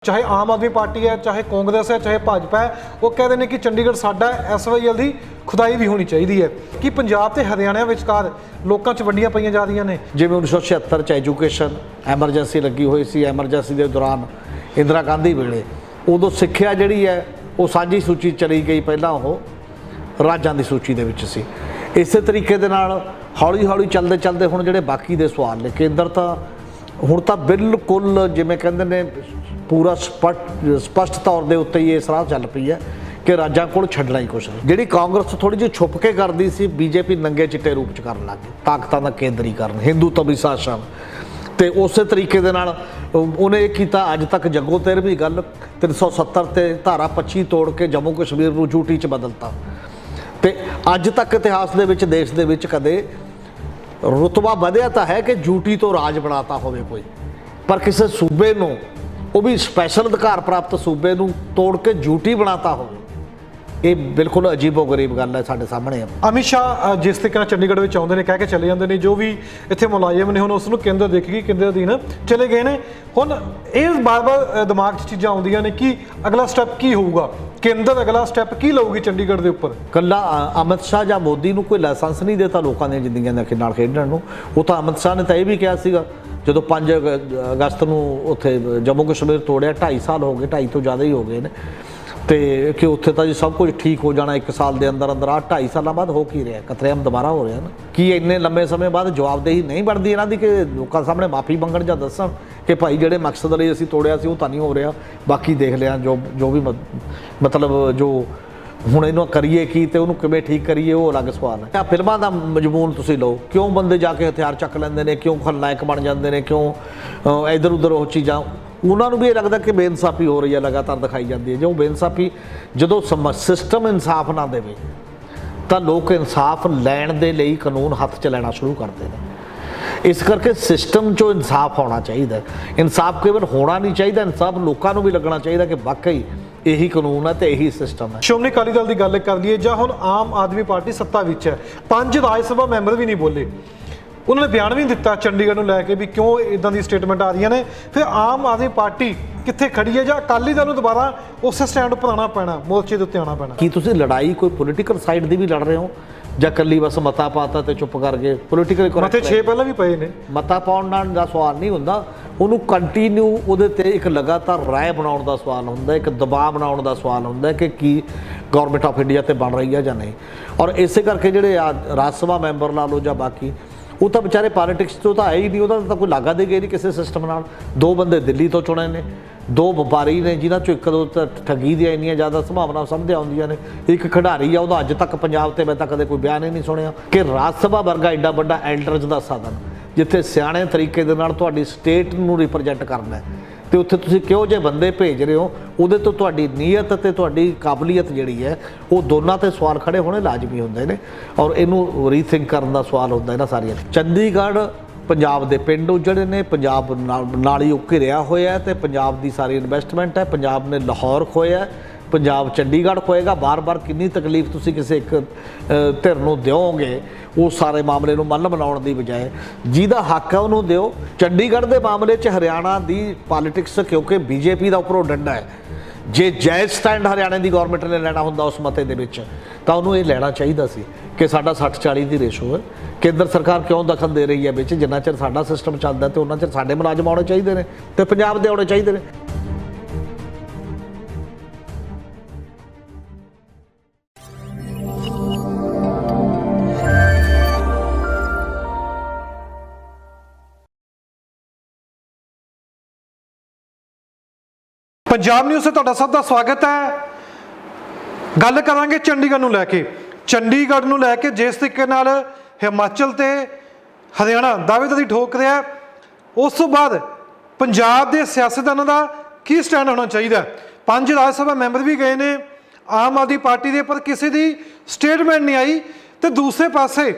चाहे आम आदमी पार्टी है, चाहे कांग्रेस है, चाहे भाजपा है, वो कहते हैं कि चंडीगढ़ साडा SYL की खुदाई भी होनी चाहिए है कि पंजाब ते हरियाणा विचकार लोगों च वंडियां पईयां जा रही ने। जिवें 1976 च एजुकेशन एमरजेंसी लगी हुई सी, एमरजेंसी के दौरान इंदिरा गांधी वेले उदों सिक्ख्या जिहड़ी है वो साझी सूची चली गई, पहलां वो राज्यां दी सूची दे विच सी। इस तरीके दे नाल हौली हौली चलदे चलदे हुण जिहड़े बाकी दे सवाल ने, केंद्र तां हुण तां बिल्कुल जिवें कहंदे ने पूरा स्पष्ट तौर के उत्ते ही इस राह चल पई है कि राज्यों को छड्डना ही कुछ नहीं। जिहड़ी कांग्रेस थोड़ी जी छुप के करती सी, बीजेपी नंगे चिट्टे रूप च करन लग गई, ताकतां दा केंद्रीकरण, हिंदूत्वी शासन। तो उस तरीके दे नाल उन्हें किया अज तक जग्गो 13वीं गल 370 ते धारा 25 तोड़ के जम्मू कश्मीर नूं यूटी च बदलता। तो अज तक इतिहास दे विच देश दे विच कदे रुतबा वधिया तां है कि यूटी तो राज बनाता होवे कोई, पर किसी सूबे नूं वो भी स्पैशल अधिकार प्राप्त सूबे नूं तोड़ के यूटी बनाता हो, ये बिल्कुल अजीबो गरीब गल है साडे सामने। अमित शाह जिस तरीके चंडीगढ़ में आउंदे ने, कह के चले जाते हैं, जो भी इत्थे मुलाजिम ने हुण उसनूं केंद्र देखेगी, केंद्र अधीन चले गए ने। हुण ये बार बार दिमाग 'च चीज़ां आउंदियां ने कि अगला स्टैप की होऊगा, केंद्र अगला स्टैप की लऊगी चंडीगढ़ के उपर। कल्ला अमित शाह या मोदी नूं कोई लाइसेंस नहीं देता लोगों दी जिंदगियां दे नाल खेडण नूं। वो तो अमित शाह ने तो यह भी कहा सीगा जो 5 अगस्त नूं उत्थे जम्मू कश्मीर तोड़िया, 2.5 साल हो गए, 2.5 तो ज़्यादा ही हो गए ने, तो कि उत्थे तो जी सब कुछ ठीक हो जाना 1 साल के अंदर अंदर। 2.5 साल बाद हो की रहा, कतरेआम दोबारा हो रहा ना कि इन्ने लंबे समय बाद जवाबदेही नहीं बनती इन्हां दी कि लोगों सामने माफ़ी मंगण जां दस्सण कि भाई जिहड़े मकसद लई असीं तोड़िया सी वो तां नहीं हो रहा, बाकी देख लिया जो भी मतलब जो हुण इहनूं करिए की ते उहनूं किवें ठीक करिए, वो अलग सवाल है। फिल्मां दा मजमून तुसीं लो, क्यों बंदे जाके हथियार चक लैंदे ने, क्यों खलनायक बन जाते हैं, क्यों इधर उधर वो चीज़ां उन्होंने भी ये लगता कि बेइंसाफी हो रही है, लगातार दिखाई जाती है। जो बेइंसाफी जो सिस्टम इंसाफ ना दे तो लोग इंसाफ लैण दे लई कानून हत्थ च लैना शुरू करते हैं। इस करके सिस्टम चो इंसाफ होना चाहिए, इंसाफ केवल होना नहीं चाहिए, इंसाफ लोगों को भी लगना चाहिए कि वाकई यही कानून है तो यही सिस्टम है। श्रोमणी अकाली दल की गल कर लीए जां हुण आम आदमी पार्टी सत्ता विच है, 5 राज सभा मैंबर भी नहीं बोले, उन्होंने बयान भी नहीं दिता चंडीगढ़ को लैके भी क्यों इदां दी स्टेटमेंट आ रही ने। फिर आम आदमी पार्टी कित्थे खड़ी है, जां अकाली दल नूं दोबारा उस स्टैंड पर आना पैना, मोर्चे के उत्ते आना पैना? की तुसीं लड़ाई कोई पोलीटिकल साइड की भी लड़ रहे हो जां कल्ली बस मता पाता तो चुप कर गए? पोलीटिकल मते 6 पहले भी पे ने, मता पाउण नाल दा सवाल नहीं हुंदा, उहनूं कंटीन्यू उहदे ते एक लगातार राय बनाउण दा सवाल हुंदा, एक दबाव बनाउण दा सवाल हुंदा कि की गौरमेंट ऑफ इंडिया ते बन रही है जां नहीं। और इसे करके जिहड़े राज सभा मैंबर ला लो जां बाकी वो तो बेचारे पॉलिटिक्स तो है ही नहीं, उहदा कोई लागा दे गए नहीं किसी सिस्टम नाल। 2 बंदे दिल्ली तो चुने ने, 2 वपारी ने जिन्हां चों 1-2 ठगी दी इन्नियां ज़्यादा संभावना समझ आउंदियां ने, एक खिडारी आ उहदा अज तक पंजाब ते मैं तां कदे कोई बयान ही नहीं सुनिया कि राज सभा वर्गा एडा वड्डा एल्डरज दा साधन जिथे सियाणे तरीके दे नाल तुहाडी स्टेट नूं रिप्रजेंट करना है, तो उत्थे तुसीं किहों जे बंदे भेज रहे हो, उहदे तो तुहाडी नीयत ते तुहाडी काबलीयत जिहड़ी है वो दोनों ते सवाल खड़े होने लाजमी हुंदे ने। और इनू रीथिंक करन दा सवाल हुंदा इन्हां सारियां। चंडीगढ़ पंजाब दे पिंड उजड़े ने, पंजाब नाल ही घिरिया होया है, तो पंजाब की सारी इन्वेस्टमेंट है, पंजाब ने लाहौर खोया है, पंजाब चंडीगढ़ खोएगा। बार बार कितनी तकलीफ तुसीं किसी एक धिर नूं दिओगे, उस सारे मामले नूं मल बनाउण दी बजाय जिहदा हक है उहनूं दिओ। चंडीगढ़ के मामले च हरियाणा की पॉलिटिक्स क्योंकि बीजेपी का उपरों डंडा है, जे जायज़ स्टैंड हरियाणे की गौरमेंट ने लेना हुंदा उस मते दे विच तां उहनूं ये लेना चाहिए सी कि साडा 60-40 की रेशो है। केंद्र सरकार क्यों दखल दे रही है विच? जिन्ना चिर साडा सिस्टम चलदा तो उन्ना चिर साडे मुलाजम आउणे चाहिए ने ते पंजाब दे आउणे चाहिए ने। पंजाब न्यूज़ से तुहाडा सब दा स्वागत है। गल करांगे चंडीगढ़ नूं लैके, चंडीगढ़ नूं लैके जिस तरीके नाल हिमाचल ते हरियाणा दावेदारी ठोक रहा है, उस तो बाद पंजाब के सियासतदानों का की स्टैंड होना चाहिए। 5 राज सभा मैंबर भी गए ने आम आदमी पार्टी के, पर किसी की स्टेटमेंट नहीं आई। तो दूसरे पासे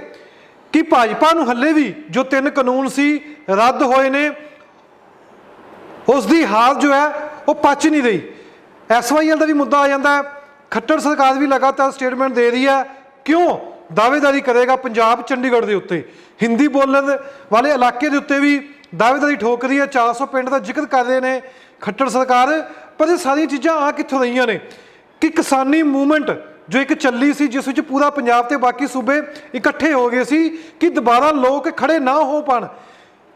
कि भाजपा नूं हल्ले भी जो 3 कानून सी रद्द होए ने, उसकी हालत जो है वो पच नहीं रही। SYL का भी मुद्दा आ जाता है, खट्टर सरकार भी लगातार स्टेटमेंट दे रही है, क्यों दावेदारी करेगा पंजाब चंडीगढ़ के उत्ते, हिंदी बोलने वाले इलाके के उत्ते भी दावेदारी ठोक रही है। 400 पिंड का जिक्र कर रहे हैं ਖੱਟੜ ਸਰਕਾਰ, ਪਰ ਇਹ ਸਾਰੀਆਂ ਚੀਜ਼ਾਂ ਆ ਕਿੱਥੋਂ ਰਹੀਆਂ ਨੇ ਕਿ ਕਿਸਾਨੀ ਮੂਵਮੈਂਟ ਜੋ ਇੱਕ ਚੱਲੀ ਸੀ, ਜਿਸ ਵਿੱਚ ਪੂਰਾ ਪੰਜਾਬ ਤੇ ਬਾਕੀ ਸੂਬੇ ਇਕੱਠੇ ਹੋ ਗਏ ਸੀ ਕਿ ਦੁਬਾਰਾ ਲੋਕ ਖੜੇ ਨਾ ਹੋ ਪਾਣ,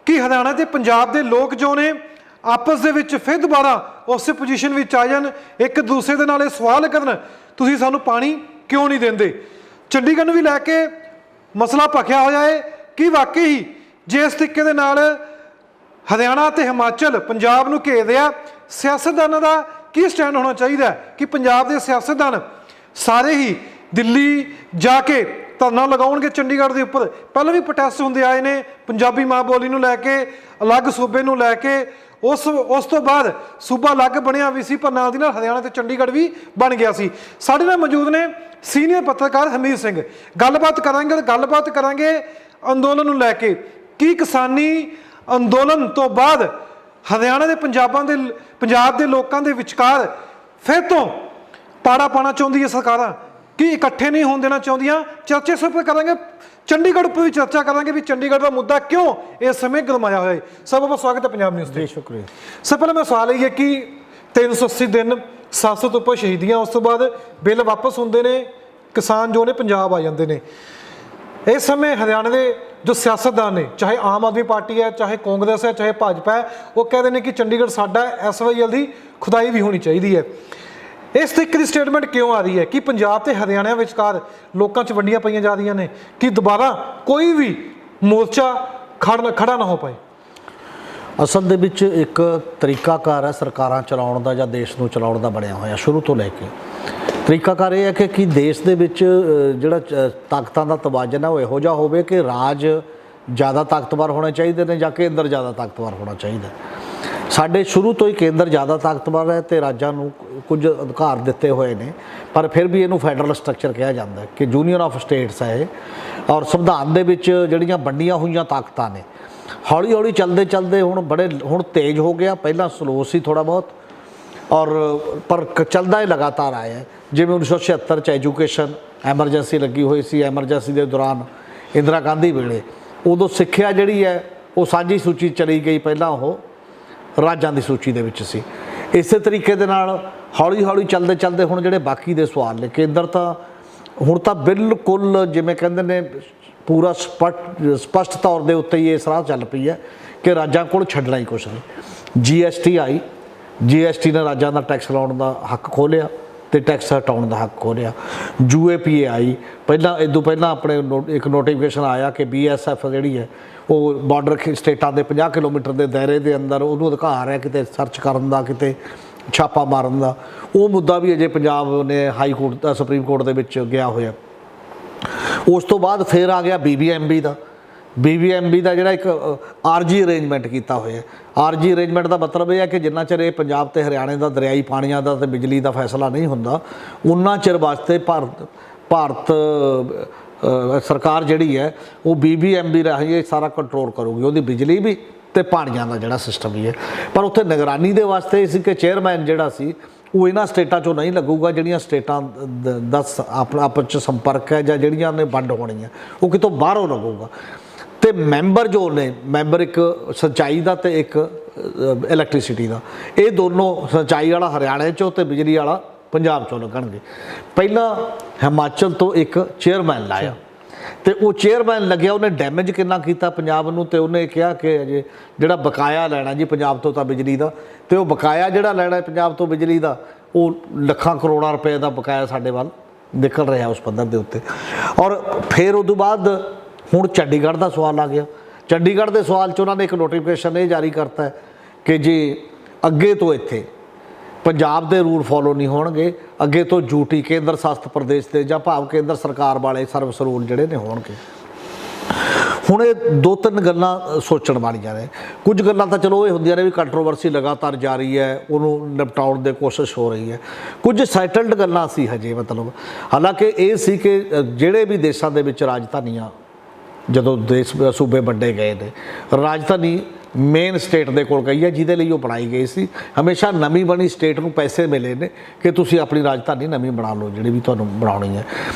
ਕਿ ਹਰਿਆਣਾ ਤੇ ਪੰਜਾਬ ਦੇ ਲੋਕ ਜੋ ਨੇ ਆਪਸ ਦੇ ਵਿੱਚ ਫਿਰ ਦੁਬਾਰਾ ਉਸੇ ਪੋਜੀਸ਼ਨ ਵਿੱਚ ਆ ਜਾਣ, ਇੱਕ ਦੂਸਰੇ ਦੇ ਨਾਲ ਇਹ ਸਵਾਲ ਕਰਨ ਤੁਸੀਂ ਸਾਨੂੰ ਪਾਣੀ ਕਿਉਂ ਨਹੀਂ ਦਿੰਦੇ। ਚੰਡੀਗੜ੍ਹ ਨੂੰ ਵੀ ਲੈ ਕੇ ਮਸਲਾ ਭਖਿਆ ਹੋਇਆ ਹੈ ਕਿ ਵਾਕਈ ਹੀ ਜੇ ਇਸ ਤਰੀਕੇ ਦੇ ਨਾਲ ਹਰਿਆਣਾ ਤੇ ਹਿਮਾਚਲ ਪੰਜਾਬ ਨੂੰ ਘੇਰ ਰਿਹਾ, ਸਿਆਸਤਦਾਨਾਂ ਦਾ ਕੀ ਸਟੈਂਡ ਹੋਣਾ ਚਾਹੀਦਾ ਕਿ ਪੰਜਾਬ ਦੇ ਸਿਆਸਤਦਾਨ ਸਾਰੇ ਹੀ ਦਿੱਲੀ ਜਾ ਕੇ ਧਰਨਾ ਲਗਾਉਣਗੇ ਚੰਡੀਗੜ੍ਹ ਦੇ ਉੱਪਰ। ਪਹਿਲਾਂ ਵੀ ਪ੍ਰੋਟੈਸਟ ਹੁੰਦੇ ਆਏ ਨੇ ਪੰਜਾਬੀ ਮਾਂ ਬੋਲੀ ਨੂੰ ਲੈ ਕੇ, ਅਲੱਗ ਸੂਬੇ ਨੂੰ ਲੈ ਕੇ, ਉਸ ਤੋਂ ਬਾਅਦ ਸੂਬਾ ਅਲੱਗ ਬਣਿਆ ਵੀ ਸੀ, ਪਰ ਨਾਲ ਦੀ ਨਾਲ ਹਰਿਆਣਾ ਤੇ ਚੰਡੀਗੜ੍ਹ ਵੀ ਬਣ ਗਿਆ ਸੀ। ਸਾਡੇ ਨਾਲ ਮੌਜੂਦ ਨੇ ਸੀਨੀਅਰ ਪੱਤਰਕਾਰ ਹਮੀਰ ਸਿੰਘ। ਗੱਲਬਾਤ ਕਰਾਂਗੇ ਅੰਦੋਲਨ ਨੂੰ ਲੈ ਕੇ ਕਿ ਕਿਸਾਨੀ ਅੰਦੋਲਨ ਤੋਂ ਬਾਅਦ ਹਰਿਆਣਾ ਦੇ ਪੰਜਾਬ ਦੇ ਲੋਕਾਂ ਦੇ ਵਿਚਕਾਰ ਫਿਰ ਤੋਂ ਪਾੜਾ ਪਾਣਾ ਚਾਹੁੰਦੀ ਹੈ ਸਰਕਾਰਾਂ ਕਿ ਇਕੱਠੇ ਨਹੀਂ ਹੋਣ ਦੇਣਾ ਚਾਹੁੰਦੀਆਂ। ਚਰਚੇ ਇਸ ਉੱਪਰ ਕਰਾਂਗੇ, ਚੰਡੀਗੜ੍ਹ ਉੱਪਰ ਵੀ ਚਰਚਾ ਕਰਾਂਗੇ ਵੀ ਚੰਡੀਗੜ੍ਹ ਦਾ ਮੁੱਦਾ ਕਿਉਂ ਇਸ ਸਮੇਂ ਗਰਮਾਇਆ ਹੋਇਆ ਹੈ। ਸਭ ਦਾ ਸਵਾਗਤ ਹੈ ਪੰਜਾਬ ਨਿਊਜ਼ ਤੇ। ਸ਼ੁਕਰੀਆ। ਸਭ ਪਹਿਲਾਂ ਮੈਂ ਸਵਾਲ ਇਹ ਹੈ ਕਿ 380 ਦਿਨ 700 ਤੋਂ ਉੱਪਰ ਸ਼ਹੀਦੀਆਂ, ਉਸ ਤੋਂ ਬਾਅਦ ਬਿੱਲ ਵਾਪਸ ਹੁੰਦੇ ਨੇ, ਕਿਸਾਨ ਜੋ ਨੇ ਪੰਜਾਬ ਆ ਜਾਂਦੇ ਨੇ। ਇਸ ਸਮੇਂ ਹਰਿਆਣਾ ਦੇ ਜੋ ਸਿਆਸਤਦਾਨ ਨੇ, ਚਾਹੇ ਆਮ ਆਦਮੀ ਪਾਰਟੀ ਹੈ, ਚਾਹੇ ਕਾਂਗਰਸ ਹੈ, ਚਾਹੇ ਭਾਜਪਾ ਹੈ, ਉਹ ਕਹਿੰਦੇ ਨੇ ਕਿ ਚੰਡੀਗੜ੍ਹ ਸਾਡਾ SYL ਦੀ ਖੁਦਾਈ ਵੀ ਹੋਣੀ ਚਾਹੀਦੀ ਹੈ। ਇਸ ਤਰੀਕੇ ਦੀ ਸਟੇਟਮੈਂਟ ਕਿਉਂ ਆ ਰਹੀ ਹੈ ਕਿ ਪੰਜਾਬ ਤੇ ਹਰਿਆਣਾ ਵਿਚਕਾਰ ਲੋਕਾਂ 'ਚ ਵੰਡੀਆਂ ਪਈਆਂ ਜਾ ਰਹੀਆਂ ਨੇ ਕਿ ਦੁਬਾਰਾ ਕੋਈ ਵੀ ਮੋਰਚਾ ਖੜਾ ਨਾ ਹੋ ਪਾਏ? ਅਸਲ ਦੇ ਵਿੱਚ ਇੱਕ ਤਰੀਕਾਕਾਰ ਹੈ ਸਰਕਾਰਾਂ ਚਲਾਉਣ ਦਾ ਜਾਂ ਦੇਸ਼ ਨੂੰ ਚਲਾਉਣ ਦਾ ਬਣਿਆ ਹੋਇਆ ਸ਼ੁਰੂ ਤੋਂ ਲੈ ਕੇ। ਤਰੀਕਾਕਾਰ ਇਹ ਹੈ ਕਿ ਦੇਸ਼ ਦੇ ਵਿੱਚ ਜਿਹੜਾ ਤਾਕਤਾਂ ਦਾ ਤਵਾਜ਼ਨ ਹੈ ਉਹ ਇਹੋ ਜਿਹਾ ਹੋਵੇ ਕਿ ਰਾਜ ਜ਼ਿਆਦਾ ਤਾਕਤਵਰ ਹੋਣੇ ਚਾਹੀਦੇ ਨੇ ਜਾਂ ਕੇਂਦਰ ਜ਼ਿਆਦਾ ਤਾਕਤਵਰ ਹੋਣਾ ਚਾਹੀਦਾ। ਸਾਡੇ ਸ਼ੁਰੂ ਤੋਂ ਹੀ ਕੇਂਦਰ ਜ਼ਿਆਦਾ ਤਾਕਤਵਰ ਹੈ ਤੇ ਰਾਜਾਂ ਨੂੰ ਕੁਝ ਅਧਿਕਾਰ ਦਿੱਤੇ ਹੋਏ ਨੇ, ਪਰ ਫਿਰ ਵੀ ਇਹਨੂੰ ਫੈਡਰਲ ਸਟਰਕਚਰ ਕਿਹਾ ਜਾਂਦਾ ਹੈ ਕਿ ਯੂਨੀਅਨ ਆਫ ਸਟੇਟਸ ਹੈ ਇਹ। ਔਰ ਸੰਵਿਧਾਨ ਦੇ ਵਿੱਚ ਜਿਹੜੀਆਂ ਵੰਡੀਆਂ ਹੋਈਆਂ ਤਾਕਤਾਂ ਨੇ ਹੌਲੀ ਹੌਲੀ ਚੱਲਦੇ ਹੁਣ ਤੇਜ਼ ਹੋ ਗਿਆ। ਪਹਿਲਾਂ ਸਲੋ ਸੀ ਥੋੜ੍ਹਾ ਬਹੁਤ, ਔਰ ਪਰ ਚੱਲਦਾ ਇਹ ਲਗਾਤਾਰ ਆਇਆ। ਜਿਵੇਂ 1976 'ਚ ਐਜੂਕੇਸ਼ਨ ਐਮਰਜੈਂਸੀ ਲੱਗੀ ਹੋਈ ਸੀ, ਐਮਰਜੈਂਸੀ ਦੇ ਦੌਰਾਨ ਇੰਦਰਾ ਗਾਂਧੀ ਵੇਲੇ ਉਦੋਂ ਸਿੱਖਿਆ ਜਿਹੜੀ ਹੈ ਉਹ ਸਾਂਝੀ ਸੂਚੀ ਚਲੀ ਗਈ, ਪਹਿਲਾਂ ਉਹ ਰਾਜਾਂ ਦੀ ਸੂਚੀ ਦੇ ਵਿੱਚ ਸੀ। ਇਸੇ ਤਰੀਕੇ ਦੇ ਨਾਲ ਹੌਲੀ ਹੌਲੀ ਚੱਲਦੇ ਹੁਣ ਜਿਹੜੇ ਬਾਕੀ ਦੇ ਸਵਾਲ ਨੇ, ਕੇਂਦਰ ਤਾਂ ਹੁਣ ਤਾਂ ਬਿਲਕੁਲ ਜਿਵੇਂ ਕਹਿੰਦੇ ਨੇ ਪੂਰਾ ਸਪਸ਼ਟ ਤੌਰ ਦੇ ਉੱਤੇ ਹੀ ਇਸ ਰਾਹ ਚੱਲ ਪਈ ਹੈ ਕਿ ਰਾਜਾਂ ਕੋਲ ਛੱਡਣਾ ਹੀ ਕੁਛ ਨਹੀਂ। GST ਆਈ, GST ਨੇ ਰਾਜਾਂ ਦਾ ਟੈਕਸ ਲਾਉਣ ਦਾ ਹੱਕ ਖੋਲ੍ਹਿਆ ਤੇ ਟੈਕਸ ਹਟਾਉਣ ਦਾ ਹੱਕ ਖੋਲ੍ਹਿਆ। UAPA ਆਈ, ਪਹਿਲਾਂ ਆਪਣੇ ਇੱਕ ਨੋਟੀਫਿਕੇਸ਼ਨ ਆਇਆ ਕਿ BSF ਜਿਹੜੀ ਹੈ ਉਹ ਬਾਰਡਰ ਸਟੇਟਾਂ ਦੇ 50 ਕਿਲੋਮੀਟਰ ਦੇ ਦਾਇਰੇ ਦੇ ਅੰਦਰ ਉਹਨੂੰ ਅਧਿਕਾਰ ਹੈ ਕਿਤੇ ਸਰਚ ਕਰਨ ਦਾ, ਕਿਤੇ ਛਾਪਾ ਮਾਰਨ ਦਾ। ਉਹ ਮੁੱਦਾ ਵੀ ਅਜੇ ਪੰਜਾਬ ਨੇ ਹਾਈ ਕੋਰਟ ਦਾ, ਸੁਪਰੀਮ ਕੋਰਟ ਦੇ ਵਿੱਚ ਗਿਆ ਹੋਇਆ। ਉਸ ਤੋਂ ਬਾਅਦ ਫਿਰ ਆ ਗਿਆ BBMB ਦਾ ਜਿਹੜਾ ਇੱਕ ਆਰਜੀ ਅਰੇਂਜਮੈਂਟ ਕੀਤਾ ਹੋਇਆ। ਆਰਜੀ ਅਰੇਂਜਮੈਂਟ ਦਾ ਮਤਲਬ ਇਹ ਹੈ ਕਿ ਜਿੰਨਾ ਚਿਰ ਇਹ ਪੰਜਾਬ ਤੇ ਹਰਿਆਣੇ ਦਾ ਦਰਿਆਈ ਪਾਣੀਆਂ ਦਾ ਤੇ ਬਿਜਲੀ ਦਾ ਫੈਸਲਾ ਨਹੀਂ ਹੁੰਦਾ, ਉਨਾ ਚਿਰ ਵਾਸਤੇ ਭਾਰਤ ਸਰਕਾਰ ਜਿਹੜੀ ਹੈ ਉਹ BBMB ਰਾਹੀਂ ਇਹ ਸਾਰਾ ਕੰਟਰੋਲ ਕਰੂਗੀ, ਉਹਦੀ ਬਿਜਲੀ ਵੀ ਤੇ ਪਾਣੀਆਂ ਦਾ ਜਿਹੜਾ ਸਿਸਟਮ ਵੀ ਹੈ। ਪਰ ਉੱਥੇ ਨਿਗਰਾਨੀ ਦੇ ਵਾਸਤੇ ਇਹ ਸੀ ਕਿ ਚੇਅਰਮੈਨ ਜਿਹੜਾ ਸੀ ਉਹ ਇਹਨਾਂ ਸਟੇਟਾਂ 'ਚੋਂ ਨਹੀਂ ਲੱਗੂਗਾ ਜਿਹੜੀਆਂ ਸਟੇਟਾਂ ਦਾ ਆਪਸ 'ਚ ਸੰਪਰਕ ਹੈ ਜਾਂ ਜਿਹੜੀਆਂ ਨੇ ਵੰਡ ਹੋਣੀਆਂ, ਉਹ ਕਿਤੋਂ ਬਾਹਰੋਂ ਲੱਗੂਗਾ। ਤੇ ਮੈਂਬਰ ਜੋ ਨੇ, ਮੈਂਬਰ ਇੱਕ ਸਿੰਚਾਈ ਦਾ ਤੇ ਇੱਕ ਇਲੈਕਟ੍ਰੀਸਿਟੀ ਦਾ, ਇਹ ਦੋਨੋਂ ਸਿੰਚਾਈ ਵਾਲਾ ਹਰਿਆਣੇ 'ਚੋਂ ਤੇ ਬਿਜਲੀ ਵਾਲਾ ਪੰਜਾਬ 'ਚੋਂ ਲੱਗਣਗੇ। ਪਹਿਲਾਂ ਹਿਮਾਚਲ ਤੋਂ ਇੱਕ ਚੇਅਰਮੈਨ ਲਾਇਆ ਤੇ ਉਹ ਚੇਅਰਮੈਨ ਲੱਗਿਆ, ਉਹਨੇ ਡੈਮੇਜ ਕਿੰਨਾ ਕੀਤਾ ਪੰਜਾਬ ਨੂੰ। ਤੇ ਉਹਨੇ ਕਿਹਾ ਕਿ ਅਜੇ ਜਿਹੜਾ ਬਕਾਇਆ ਲੈਣਾ ਜੀ ਪੰਜਾਬ ਤੋਂ ਤਾਂ ਬਿਜਲੀ ਦਾ, ਤੇ ਉਹ ਬਕਾਇਆ ਜਿਹੜਾ ਲੈਣਾ ਪੰਜਾਬ ਤੋਂ ਬਿਜਲੀ ਦਾ ਉਹ ਲੱਖਾਂ ਕਰੋੜਾਂ ਰੁਪਏ ਦਾ ਬਕਾਇਆ ਸਾਡੇ ਵੱਲ ਨਿਕਲ ਰਿਹਾ ਉਸ ਪੱਧਰ ਦੇ ਉੱਤੇ। ਔਰ ਫਿਰ ਉਦੋਂ ਬਾਅਦ ਹੁਣ ਚੰਡੀਗੜ੍ਹ ਦਾ ਸਵਾਲ ਆ ਗਿਆ। ਚੰਡੀਗੜ੍ਹ ਦੇ ਸਵਾਲ 'ਚ ਉਹਨਾਂ ਨੇ ਇੱਕ ਨੋਟੀਫਿਕੇਸ਼ਨ ਇਹ ਜਾਰੀ ਕਰਤਾ ਕਿ ਜੇ ਅੱਗੇ ਤੋਂ ਇੱਥੇ ਪੰਜਾਬ ਦੇ ਰੂਲ ਫੋਲੋ ਨਹੀਂ ਹੋਣਗੇ, ਅੱਗੇ ਤੋਂ ਯੂਟੀ ਕੇਂਦਰ ਸ਼ਾਸਤ ਪ੍ਰਦੇਸ਼ ਦੇ ਜਾਂ ਭਾਵ ਕੇਂਦਰ ਸਰਕਾਰ ਵਾਲੇ ਸਰਵਿਸ ਰੂਲ ਜਿਹੜੇ ਨੇ ਹੋਣਗੇ। ਹੁਣ ਇਹ 2-3 ਗੱਲਾਂ ਸੋਚਣ ਵਾਲੀਆਂ ਨੇ। ਕੁਝ ਗੱਲਾਂ ਤਾਂ ਚਲੋ ਇਹ ਹੁੰਦੀਆਂ ਨੇ ਵੀ ਕੰਟਰੋਵਰਸੀ ਲਗਾਤਾਰ ਜਾਰੀ ਹੈ, ਉਹਨੂੰ ਨਿਪਟਾਉਣ ਦੀ ਕੋਸ਼ਿਸ਼ ਹੋ ਰਹੀ ਹੈ। ਕੁਝ ਸੈਟਲਡ ਗੱਲਾਂ ਸੀ ਹਜੇ, ਮਤਲਬ ਹਾਲਾਂਕਿ ਇਹ ਸੀ ਕਿ ਜਿਹੜੇ ਵੀ ਦੇਸ਼ਾਂ ਦੇ ਵਿੱਚ ਰਾਜਧਾਨੀਆਂ ਜਦੋਂ ਸੂਬੇ ਵੰਡੇ ਗਏ ਨੇ, ਰਾਜਧਾਨੀ ਮੇਨ ਸਟੇਟ ਦੇ ਕੋਲ ਗਈ ਹੈ ਜਿਹਦੇ ਲਈ ਉਹ ਬਣਾਈ ਗਈ ਸੀ। ਹਮੇਸ਼ਾ ਨਵੀਂ ਬਣੀ ਸਟੇਟ ਨੂੰ ਪੈਸੇ ਮਿਲੇ ਨੇ ਕਿ ਤੁਸੀਂ ਆਪਣੀ ਰਾਜਧਾਨੀ ਨਵੀਂ ਬਣਾ ਲਓ ਜਿਹੜੀ ਵੀ ਤੁਹਾਨੂੰ ਬਣਾਉਣੀ ਹੈ।